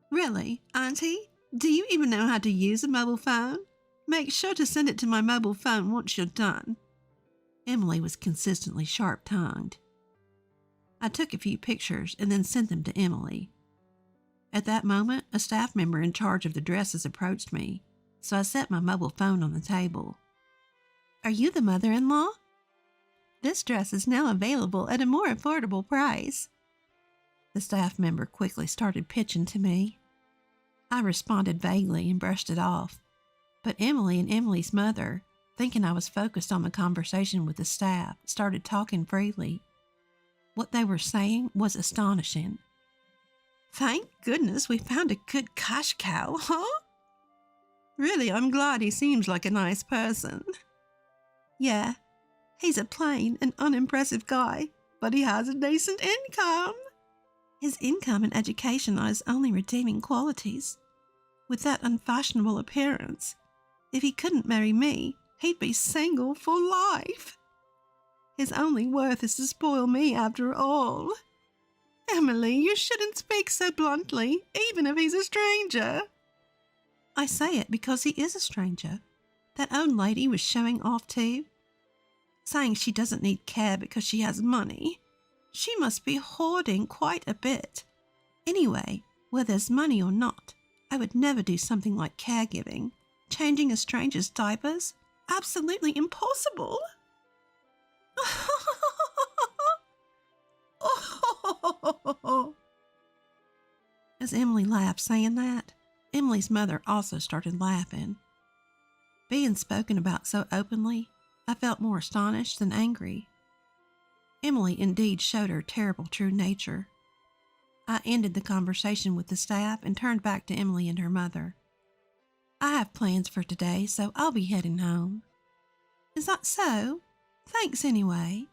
"Really, Auntie? Do you even know how to use a mobile phone? Make sure to send it to my mobile phone once you're done." Emily was consistently sharp-tongued. I took a few pictures and then sent them to Emily. At that moment, a staff member in charge of the dresses approached me, so I set my mobile phone on the table. "Are you the mother-in-law? This dress is now available at a more affordable price." The staff member quickly started pitching to me. I responded vaguely and brushed it off, but Emily and Emily's mother, thinking I was focused on the conversation with the staff, started talking freely. What they were saying was astonishing. "Thank goodness we found a good cash cow, huh? Really, I'm glad he seems like a nice person. Yeah, he's a plain and unimpressive guy, but he has a decent income. His income and education are his only redeeming qualities. With that unfashionable appearance, if he couldn't marry me, he'd be single for life. His only worth is to spoil me after all. Emily, you shouldn't speak so bluntly, even if he's a stranger." "I say it because he is a stranger. That old lady was showing off too, saying she doesn't need care because she has money. She must be hoarding quite a bit. Anyway, whether there's money or not, I would never do something like caregiving. Changing a stranger's diapers? Absolutely impossible." As Emily laughed saying that, Emily's mother also started laughing. Being spoken about so openly, I felt more astonished than angry. Emily indeed showed her terrible true nature. I ended the conversation with the staff and turned back to Emily and her mother. "I have plans for today, so I'll be heading home." "Is that so? Thanks anyway."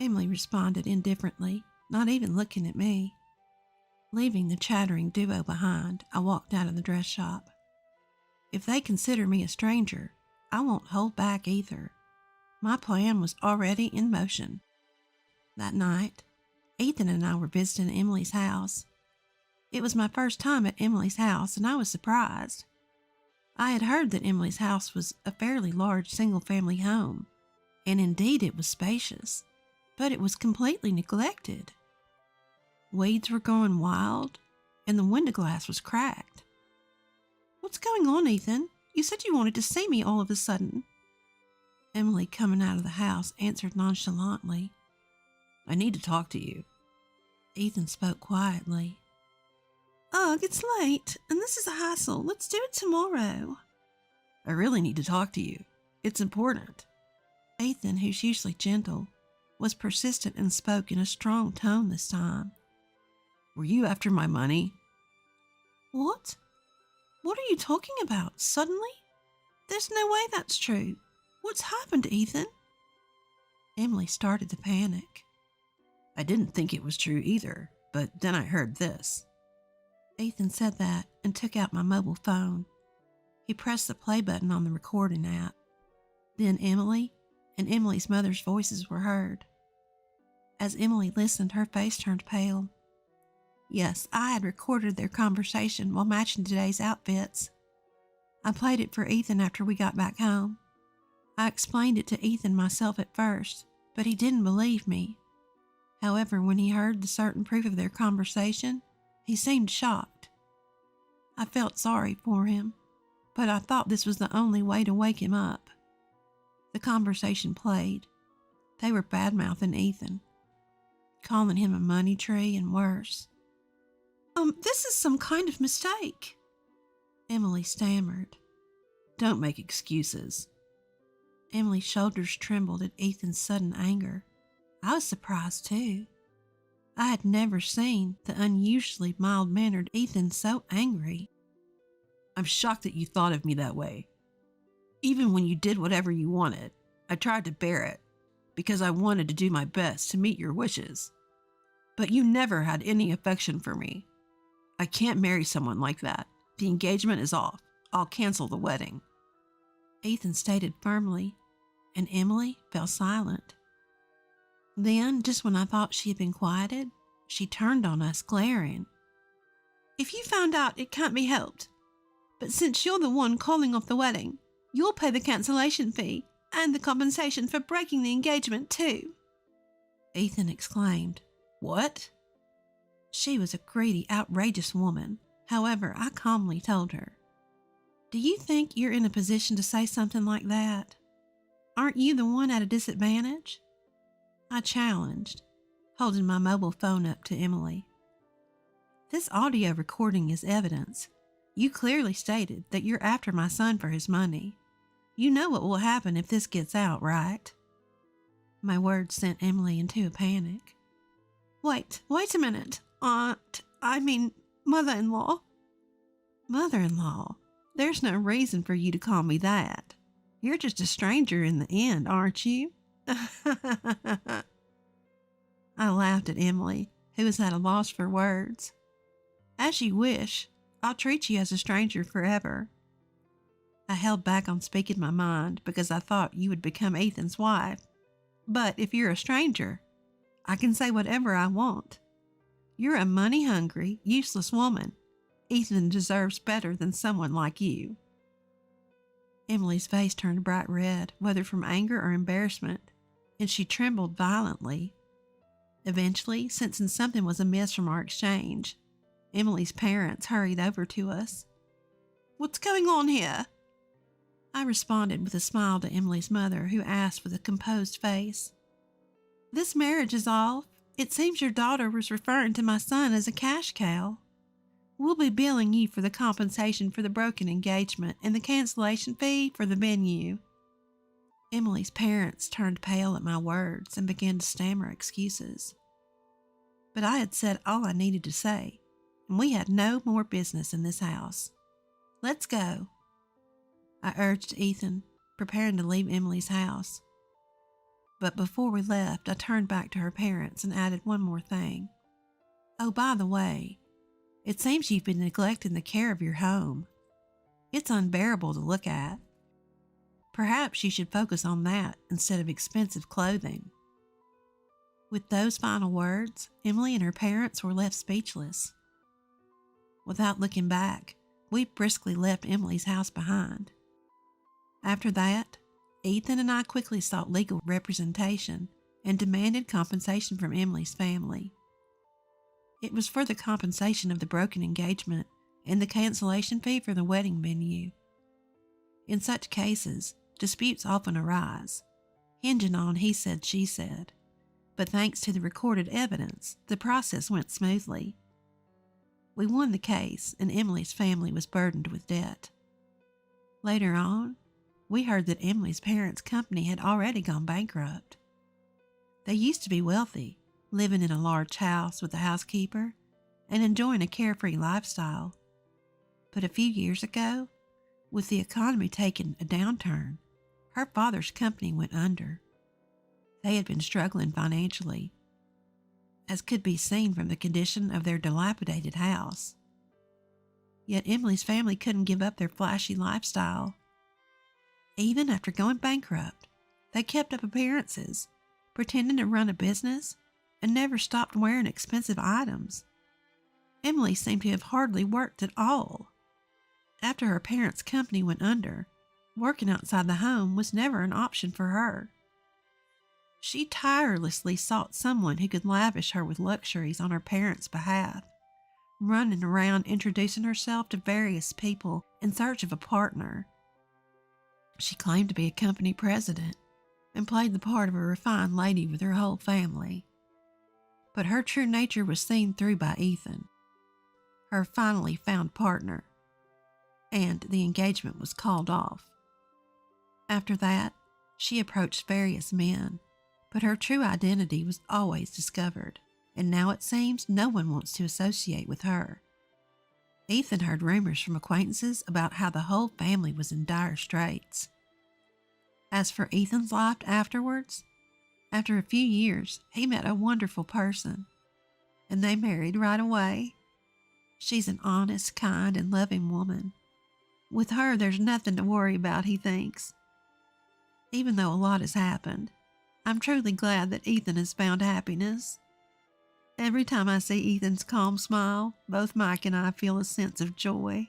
Emily responded indifferently, not even looking at me. Leaving the chattering duo behind, I walked out of the dress shop. If they consider me a stranger, I won't hold back either. My plan was already in motion. That night, Ethan and I were visiting Emily's house. It was my first time at Emily's house, and I was surprised. I had heard that Emily's house was a fairly large single-family home, and indeed it was spacious, but it was completely neglected. Weeds were growing wild, and the window glass was cracked. "What's going on, Ethan? You said you wanted to see me all of a sudden." Emily, coming out of the house, answered nonchalantly. "I need to talk to you." Ethan spoke quietly. "Ugh, it's late, and this is a hassle. Let's do it tomorrow." "I really need to talk to you. It's important." Ethan, who's usually gentle, was persistent and spoke in a strong tone this time. "Were you after my money?" "What? What are you talking about? Suddenly? There's no way that's true. What's happened, Ethan?" Emily started to panic. "I didn't think it was true either, but then I heard this." Ethan said that and took out my mobile phone. He pressed the play button on the recording app. Then Emily and Emily's mother's voices were heard. As Emily listened, her face turned pale. Yes, I had recorded their conversation while matching today's outfits. I played it for Ethan after we got back home. I explained it to Ethan myself at first, but he didn't believe me. However, when he heard the certain proof of their conversation, he seemed shocked. I felt sorry for him, but I thought this was the only way to wake him up. The conversation played. They were bad-mouthing Ethan, calling him a money tree and worse. This is some kind of mistake," Emily stammered. Don't make excuses. Emily's shoulders trembled at Ethan's sudden anger. I was surprised too. I had never seen the unusually mild-mannered Ethan so angry. I'm shocked that you thought of me that way. Even when you did whatever you wanted, I tried to bear it because I wanted to do my best to meet your wishes. But you never had any affection for me. I can't marry someone like that. The engagement is off. I'll cancel the wedding. Ethan stated firmly, and Emily fell silent. Then, just when I thought she had been quieted, she turned on us, glaring. "If you found out, it can't be helped. But since you're the one calling off the wedding, you'll pay the cancellation fee and the compensation for breaking the engagement too." Ethan exclaimed. What? She was a greedy, outrageous woman. However, I calmly told her, "Do you think you're in a position to say something like that? Aren't you the one at a disadvantage?" I challenged, holding my mobile phone up to Emily. "This audio recording is evidence. You clearly stated that you're after my son for his money. You know what will happen if this gets out, right?" My words sent Emily into a panic. Wait a minute. Mother-in-law." "Mother-in-law? There's no reason for you to call me that. You're just a stranger in the end, aren't you?" I laughed at Emily, who was at a loss for words. "As you wish. I'll treat you as a stranger forever." I held back on speaking my mind because I thought you would become Ethan's wife. But if you're a stranger, I can say whatever I want. You're a money-hungry, useless woman. Ethan deserves better than someone like you." Emily's face turned bright red, whether from anger or embarrassment, and she trembled violently. Eventually, sensing something was amiss from our exchange, Emily's parents hurried over to us. "What's going on here?" I responded with a smile to Emily's mother, who asked with a composed face, "This marriage is off. It seems your daughter was referring to my son as a cash cow. We'll be billing you for the compensation for the broken engagement and the cancellation fee for the venue." Emily's parents turned pale at my words and began to stammer excuses. But I had said all I needed to say, and we had no more business in this house. "Let's go," I urged Ethan, preparing to leave Emily's house. But before we left, I turned back to her parents and added one more thing. "Oh, by the way, it seems you've been neglecting the care of your home. It's unbearable to look at. Perhaps you should focus on that instead of expensive clothing." With those final words, Emily and her parents were left speechless. Without looking back, we briskly left Emily's house behind. After that, Ethan and I quickly sought legal representation and demanded compensation from Emily's family. It was for the compensation of the broken engagement and the cancellation fee for the wedding venue. In such cases, disputes often arise, hinging on he said, she said, but thanks to the recorded evidence, the process went smoothly. We won the case, and Emily's family was burdened with debt. Later on, we heard that Emily's parents' company had already gone bankrupt. They used to be wealthy, living in a large house with a housekeeper and enjoying a carefree lifestyle. But a few years ago, with the economy taking a downturn, her father's company went under. They had been struggling financially, as could be seen from the condition of their dilapidated house. Yet Emily's family couldn't give up their flashy lifestyle. Even after going bankrupt, they kept up appearances, pretending to run a business, and never stopped wearing expensive items. Emily seemed to have hardly worked at all. After her parents' company went under, working outside the home was never an option for her. She tirelessly sought someone who could lavish her with luxuries on her parents' behalf, running around introducing herself to various people in search of a partner. She claimed to be a company president and played the part of a refined lady with her whole family. But her true nature was seen through by Ethan, her finally found partner, and the engagement was called off. After that, she approached various men, but her true identity was always discovered, and now it seems no one wants to associate with her. Ethan heard rumors from acquaintances about how the whole family was in dire straits. As for Ethan's life afterwards, after a few years, he met a wonderful person, and they married right away. She's an honest, kind, and loving woman. With her, there's nothing to worry about, he thinks. Even though a lot has happened, I'm truly glad that Ethan has found happiness. Every time I see Ethan's calm smile, both Mike and I feel a sense of joy.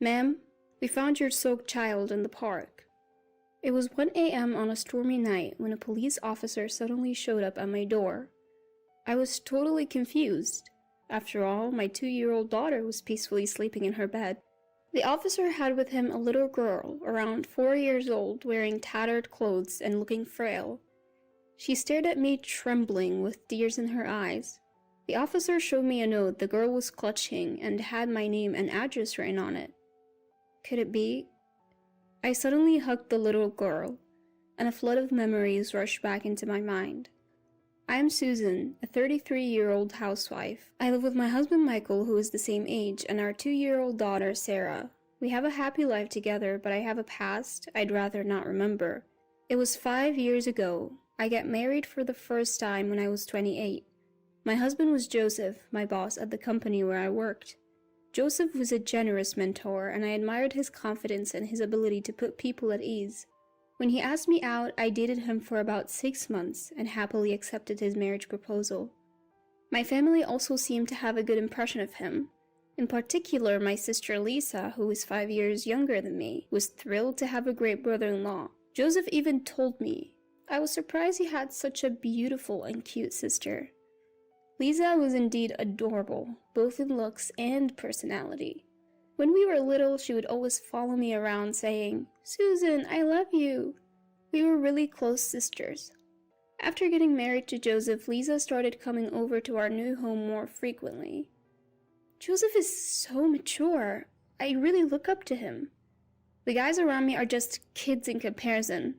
Ma'am, we found your soaked child in the park. It was 1 a.m. on a stormy night when a police officer suddenly showed up at my door. I was totally confused. After all, my 2-year-old daughter was peacefully sleeping in her bed. The officer had with him a little girl, around 4 years old, wearing tattered clothes and looking frail. She stared at me trembling with tears in her eyes. The officer showed me a note the girl was clutching and had my name and address written on it. Could it be? I suddenly hugged the little girl, and a flood of memories rushed back into my mind. I am Susan, a 33-year-old housewife. I live with my husband Michael, who is the same age, and our 2-year-old daughter Sarah. We have a happy life together, but I have a past I'd rather not remember. It was 5 years ago. I got married for the first time when I was 28. My husband was Joseph, my boss at the company where I worked. Joseph was a generous mentor, and I admired his confidence and his ability to put people at ease. When he asked me out, I dated him for about 6 months and happily accepted his marriage proposal. My family also seemed to have a good impression of him. In particular, my sister Lisa, who is 5 years younger than me, was thrilled to have a great brother-in-law. Joseph even told me, I was surprised he had such a beautiful and cute sister. Lisa was indeed adorable, both in looks and personality. When we were little, she would always follow me around saying, Susan, I love you. We were really close sisters. After getting married to Joseph, Lisa started coming over to our new home more frequently. Joseph is so mature. I really look up to him. The guys around me are just kids in comparison.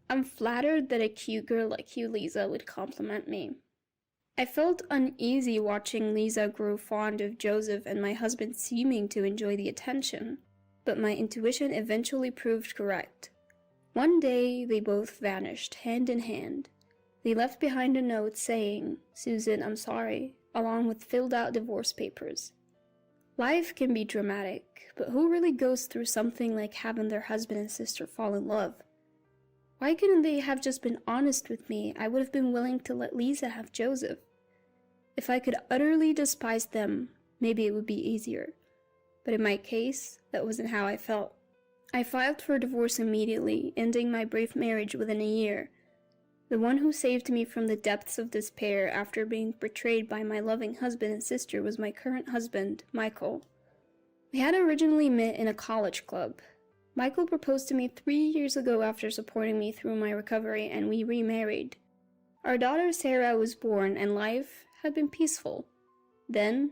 I'm flattered that a cute girl like you, Lisa, would compliment me. I felt uneasy watching Lisa grow fond of Joseph and my husband seeming to enjoy the attention, but my intuition eventually proved correct. One day, they both vanished, hand in hand. They left behind a note saying, Susan, I'm sorry, along with filled-out divorce papers. Life can be dramatic, but who really goes through something like having their husband and sister fall in love? Why couldn't they have just been honest with me? I would have been willing to let Lisa have Joseph. If I could utterly despise them, maybe it would be easier. But in my case, that wasn't how I felt. I filed for divorce immediately, ending my brief marriage within a year. The one who saved me from the depths of despair after being betrayed by my loving husband and sister was my current husband, Michael. We had originally met in a college club. Michael proposed to me 3 years ago after supporting me through my recovery, and we remarried. Our daughter Sarah was born, and life had been peaceful. Then,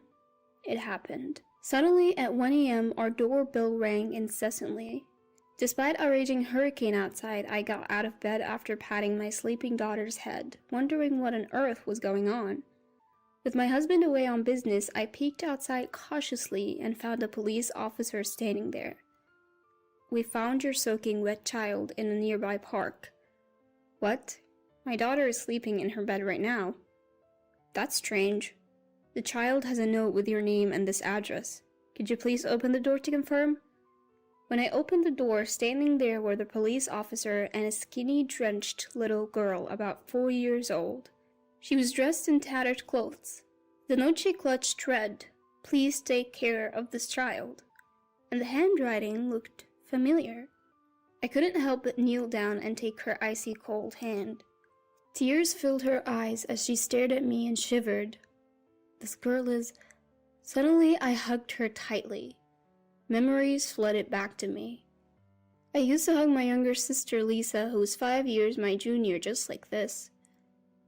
it happened. Suddenly, at 1 a.m., our doorbell rang incessantly. Despite a raging hurricane outside, I got out of bed after patting my sleeping daughter's head, wondering what on earth was going on. With my husband away on business, I peeked outside cautiously and found a police officer standing there. We found your soaking wet child in a nearby park. What? My daughter is sleeping in her bed right now. That's strange. The child has a note with your name and this address. Could you please open the door to confirm? When I opened the door, standing there were the police officer and a skinny, drenched little girl about 4 years old. She was dressed in tattered clothes. The note she clutched read, Please take care of this child. And the handwriting looked familiar. I couldn't help but kneel down and take her icy cold hand. Tears filled her eyes as she stared at me and shivered. This girl is... Suddenly, I hugged her tightly. Memories flooded back to me. I used to hug my younger sister Lisa, who was 5 years my junior, just like this.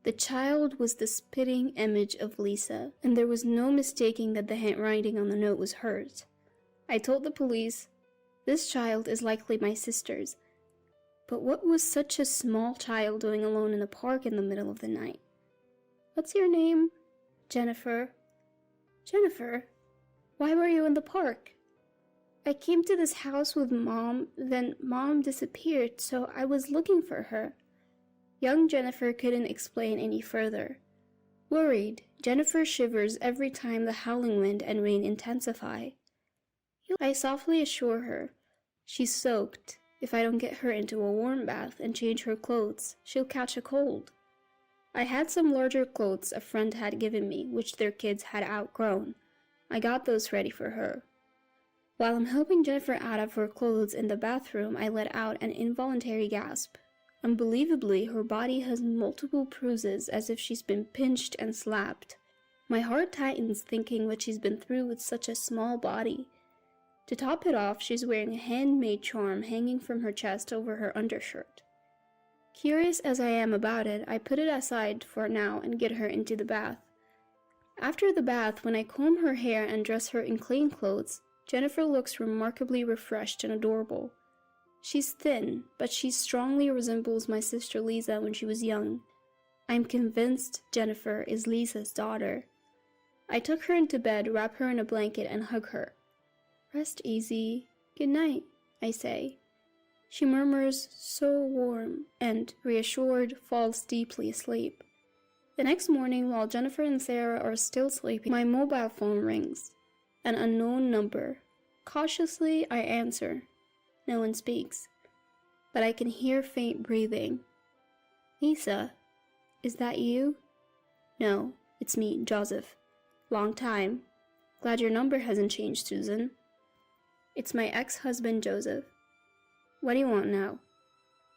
The child was the spitting image of Lisa, and there was no mistaking that the handwriting on the note was hers. I told the police, "This child is likely my sister's." But what was such a small child doing alone in the park in the middle of the night? "What's your name?" "Jennifer." "Jennifer? Why were you in the park?" "I came to this house with Mom, then Mom disappeared, so I was looking for her." Young Jennifer couldn't explain any further. Worried, Jennifer shivers every time the howling wind and rain intensify. I softly assure her, "She's soaked. If I don't get her into a warm bath and change her clothes, she'll catch a cold." I had some larger clothes a friend had given me, which their kids had outgrown. I got those ready for her. While I'm helping Jennifer out of her clothes in the bathroom, I let out an involuntary gasp. Unbelievably, her body has multiple bruises as if she's been pinched and slapped. My heart tightens thinking what she's been through with such a small body. To top it off, she's wearing a handmade charm hanging from her chest over her undershirt. Curious as I am about it, I put it aside for now and get her into the bath. After the bath, when I comb her hair and dress her in clean clothes, Jennifer looks remarkably refreshed and adorable. She's thin, but she strongly resembles my sister Lisa when she was young. I'm convinced Jennifer is Lisa's daughter. I took her into bed, wrap her in a blanket, and hug her. "Rest easy. Good night," I say. She murmurs, "So warm," and, reassured, falls deeply asleep. The next morning, while Jennifer and Sarah are still sleeping, my mobile phone rings. An unknown number. Cautiously, I answer. No one speaks, but I can hear faint breathing. "Lisa, is that you?" "No, it's me, Joseph. Long time. Glad your number hasn't changed, Susan." "It's my ex-husband, Joseph. What do you want now?"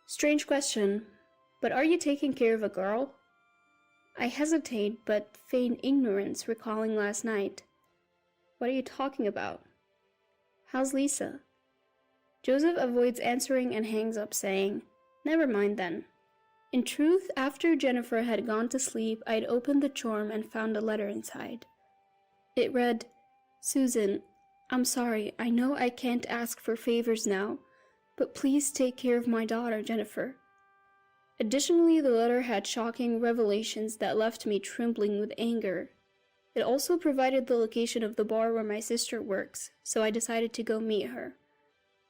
"Strange question, but are you taking care of a girl?" I hesitate, but feign ignorance, recalling last night. "What are you talking about?" "How's Lisa?" Joseph avoids answering and hangs up, saying, "Never mind then." In truth, after Jennifer had gone to sleep, I'd opened the charm and found a letter inside. It read, "Susan, I'm sorry, I know I can't ask for favors now, but please take care of my daughter, Jennifer." Additionally, the letter had shocking revelations that left me trembling with anger. It also provided the location of the bar where my sister works, so I decided to go meet her.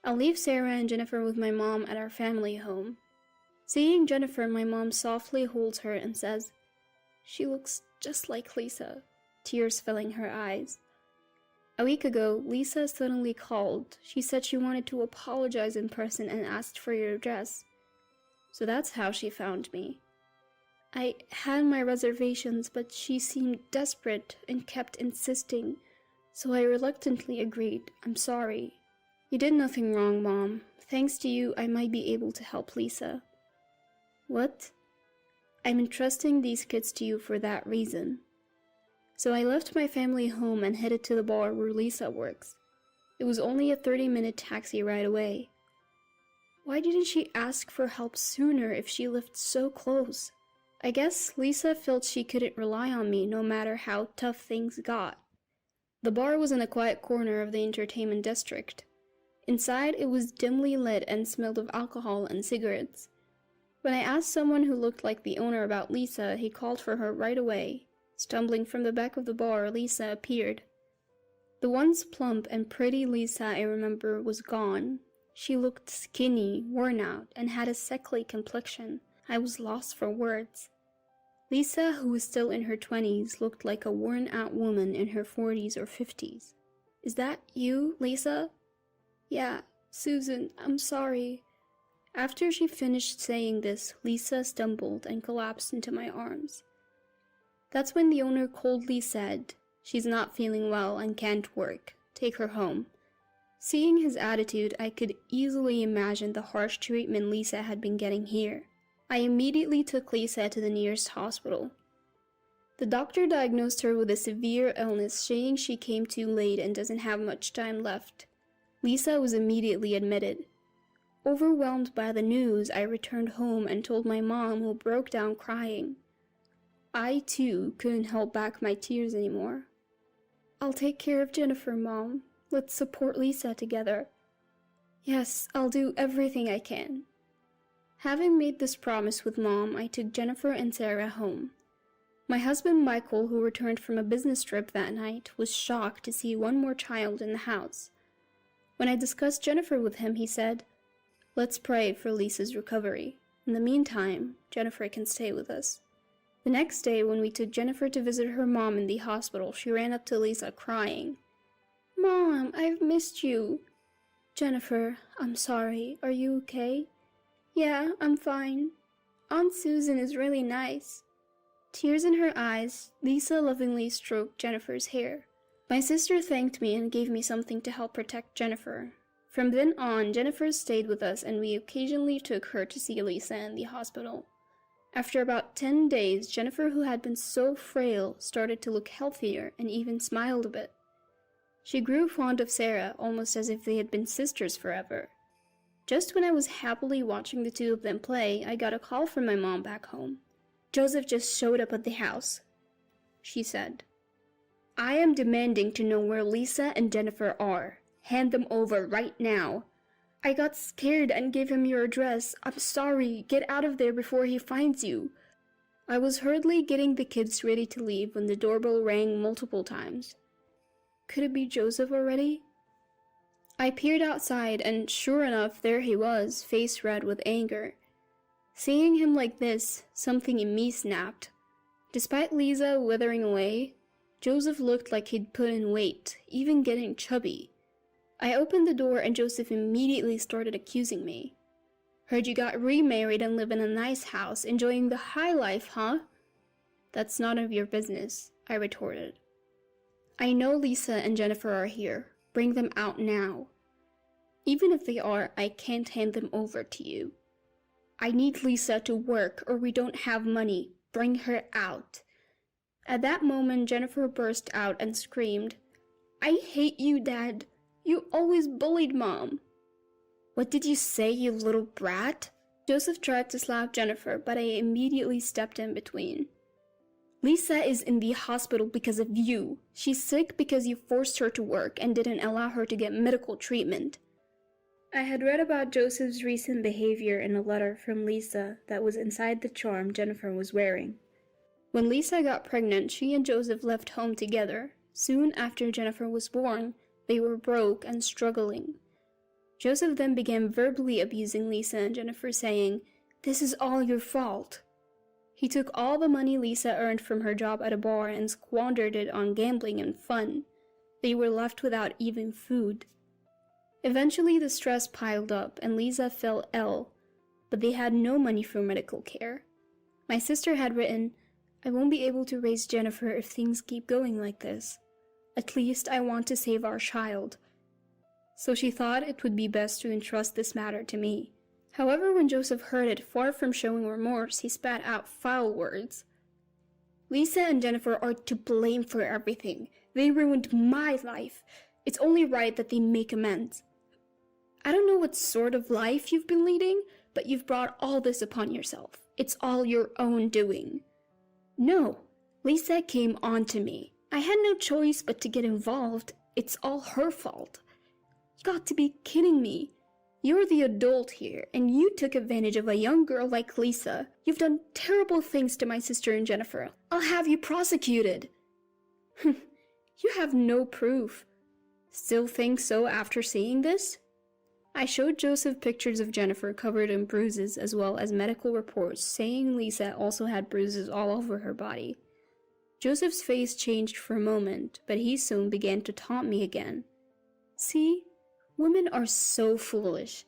I'll leave Sarah and Jennifer with my mom at our family home. Seeing Jennifer, my mom softly holds her and says, "She looks just like Lisa," tears filling her eyes. A week ago, Lisa suddenly called. She said she wanted to apologize in person and asked for your address. So that's how she found me. I had my reservations, but she seemed desperate and kept insisting, so I reluctantly agreed. "I'm sorry." "You did nothing wrong, Mom. Thanks to you, I might be able to help Lisa." "What?" "I'm entrusting these kids to you for that reason." So I left my family home and headed to the bar where Lisa works. It was only a 30-minute taxi ride away. Why didn't she ask for help sooner if she lived so close? I guess Lisa felt she couldn't rely on me no matter how tough things got. The bar was in a quiet corner of the entertainment district. Inside, it was dimly lit and smelled of alcohol and cigarettes. When I asked someone who looked like the owner about Lisa, he called for her right away. Stumbling from the back of the bar, Lisa appeared. The once plump and pretty Lisa I remember was gone. She looked skinny, worn out, and had a sickly complexion. I was lost for words. Lisa, who was still in her 20s, looked like a worn-out woman in her 40s or 50s. "Is that you, Lisa?" "Yeah, Susan, I'm sorry." After she finished saying this, Lisa stumbled and collapsed into my arms. That's when the owner coldly said, "She's not feeling well and can't work. Take her home." Seeing his attitude, I could easily imagine the harsh treatment Lisa had been getting here. I immediately took Lisa to the nearest hospital. The doctor diagnosed her with a severe illness, saying she came too late and doesn't have much time left. Lisa was immediately admitted. Overwhelmed by the news, I returned home and told my mom, who broke down crying. I, too, couldn't hold back my tears anymore. "I'll take care of Jennifer, Mom. Let's support Lisa together." "Yes, I'll do everything I can." Having made this promise with Mom, I took Jennifer and Sarah home. My husband Michael, who returned from a business trip that night, was shocked to see one more child in the house. When I discussed Jennifer with him, he said, "Let's pray for Lisa's recovery. In the meantime, Jennifer can stay with us." The next day, when we took Jennifer to visit her mom in the hospital, she ran up to Lisa crying. "Mom, I've missed you." "Jennifer, I'm sorry. Are you okay?" "Yeah, I'm fine. Aunt Susan is really nice." Tears in her eyes, Lisa lovingly stroked Jennifer's hair. My sister thanked me and gave me something to help protect Jennifer. From then on, Jennifer stayed with us and we occasionally took her to see Lisa in the hospital. After about 10 days, Jennifer, who had been so frail, started to look healthier and even smiled a bit. She grew fond of Sarah, almost as if they had been sisters forever. Just when I was happily watching the two of them play, I got a call from my mom back home. "Joseph just showed up at the house," she said. "I am demanding to know where Lisa and Jennifer are. Hand them over right now." "I got scared and gave him your address. I'm sorry. Get out of there before he finds you." I was hurriedly getting the kids ready to leave when the doorbell rang multiple times. Could it be Joseph already? I peered outside, and sure enough, there he was, face red with anger. Seeing him like this, something in me snapped. Despite Lisa withering away, Joseph looked like he'd put in weight, even getting chubby. I opened the door and Joseph immediately started accusing me. "Heard you got remarried and live in a nice house, enjoying the high life, huh?" "That's none of your business," I retorted. "I know Lisa and Jennifer are here. Bring them out now." "Even if they are, I can't hand them over to you." "I need Lisa to work or we don't have money. Bring her out." At that moment, Jennifer burst out and screamed, "I hate you, Dad. You always bullied Mom." "What did you say, you little brat?" Joseph tried to slap Jennifer, but I immediately stepped in between. "Lisa is in the hospital because of you. She's sick because you forced her to work and didn't allow her to get medical treatment." I had read about Joseph's recent behavior in a letter from Lisa that was inside the charm Jennifer was wearing. When Lisa got pregnant, she and Joseph left home together. Soon after Jennifer was born, they were broke and struggling. Joseph then began verbally abusing Lisa and Jennifer, saying, "This is all your fault." He took all the money Lisa earned from her job at a bar and squandered it on gambling and fun. They were left without even food. Eventually, the stress piled up and Lisa fell ill, but they had no money for medical care. My sister had written, "I won't be able to raise Jennifer if things keep going like this. At least I want to save our child." So she thought it would be best to entrust this matter to me. However, when Joseph heard it, far from showing remorse, he spat out foul words. "Lisa and Jennifer are to blame for everything. They ruined my life. It's only right that they make amends. I don't know what sort of life you've been leading, but you've brought all this upon yourself. It's all your own doing." "No, Lisa came on to me. I had no choice but to get involved. It's all her fault." "You got to be kidding me. You're the adult here, and you took advantage of a young girl like Lisa. You've done terrible things to my sister and Jennifer. I'll have you prosecuted." "You have no proof. Still think so after seeing this?" I showed Joseph pictures of Jennifer covered in bruises as well as medical reports saying Lisa also had bruises all over her body. Joseph's face changed for a moment, but he soon began to taunt me again. "See? Women are so foolish.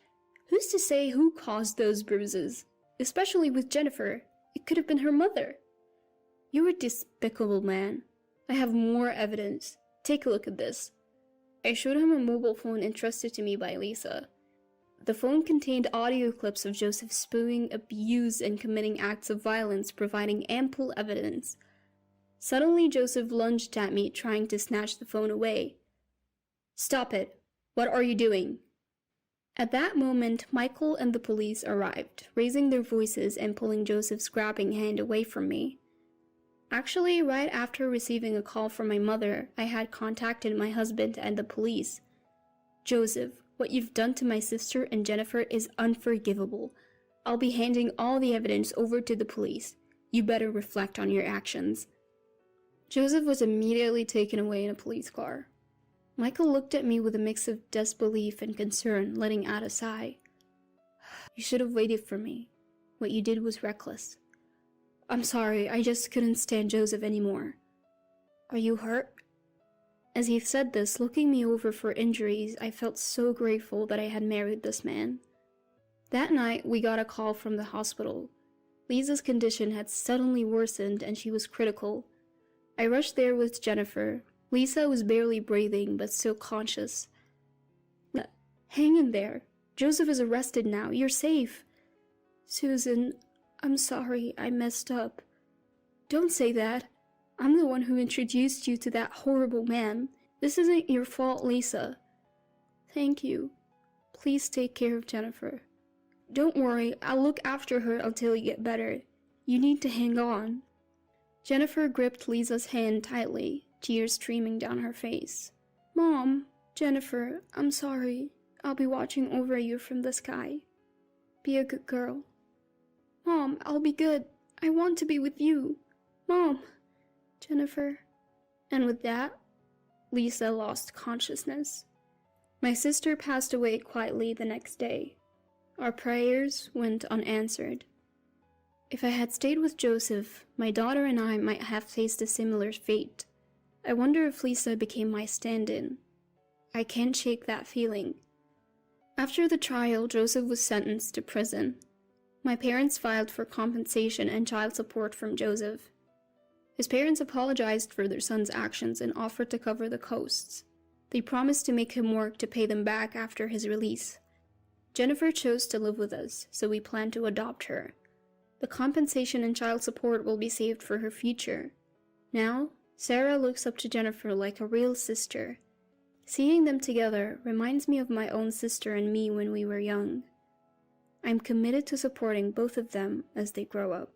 Who's to say who caused those bruises? Especially with Jennifer. It could have been her mother." "You're a despicable man. I have more evidence. Take a look at this." I showed him a mobile phone entrusted to me by Lisa. The phone contained audio clips of Joseph spewing abuse and committing acts of violence, providing ample evidence. Suddenly, Joseph lunged at me, trying to snatch the phone away. "Stop it! What are you doing?" At that moment, Michael and the police arrived, raising their voices and pulling Joseph's grabbing hand away from me. Actually, right after receiving a call from my mother, I had contacted my husband and the police. "Joseph, what you've done to my sister and Jennifer is unforgivable. I'll be handing all the evidence over to the police. You better reflect on your actions." Joseph was immediately taken away in a police car. Michael looked at me with a mix of disbelief and concern, letting out a sigh. "You should have waited for me. What you did was reckless. I'm sorry, I just couldn't stand Joseph anymore." "Are you hurt?" As he said this, looking me over for injuries, I felt so grateful that I had married this man. That night, we got a call from the hospital. Lisa's condition had suddenly worsened and she was critical. I rushed there with Jennifer. Lisa was barely breathing, but still conscious. "Hang in there. Joseph is arrested now. You're safe." "Susan, I'm sorry, I messed up." "Don't say that. I'm the one who introduced you to that horrible man. This isn't your fault, Lisa." "Thank you. Please take care of Jennifer." "Don't worry, I'll look after her until you get better. You need to hang on." Jennifer gripped Lisa's hand tightly, tears streaming down her face. "Mom, Jennifer, I'm sorry. I'll be watching over you from the sky. Be a good girl." "Mom, I'll be good. I want to be with you. Mom, Jennifer." And with that, Lisa lost consciousness. My sister passed away quietly the next day. Our prayers went unanswered. If I had stayed with Joseph, my daughter and I might have faced a similar fate. I wonder if Lisa became my stand-in. I can't shake that feeling. After the trial, Joseph was sentenced to prison. My parents filed for compensation and child support from Joseph. His parents apologized for their son's actions and offered to cover the costs. They promised to make him work to pay them back after his release. Jennifer chose to live with us, so we plan to adopt her. The compensation and child support will be saved for her future. Now, Sarah looks up to Jennifer like a real sister. Seeing them together reminds me of my own sister and me when we were young. I'm committed to supporting both of them as they grow up.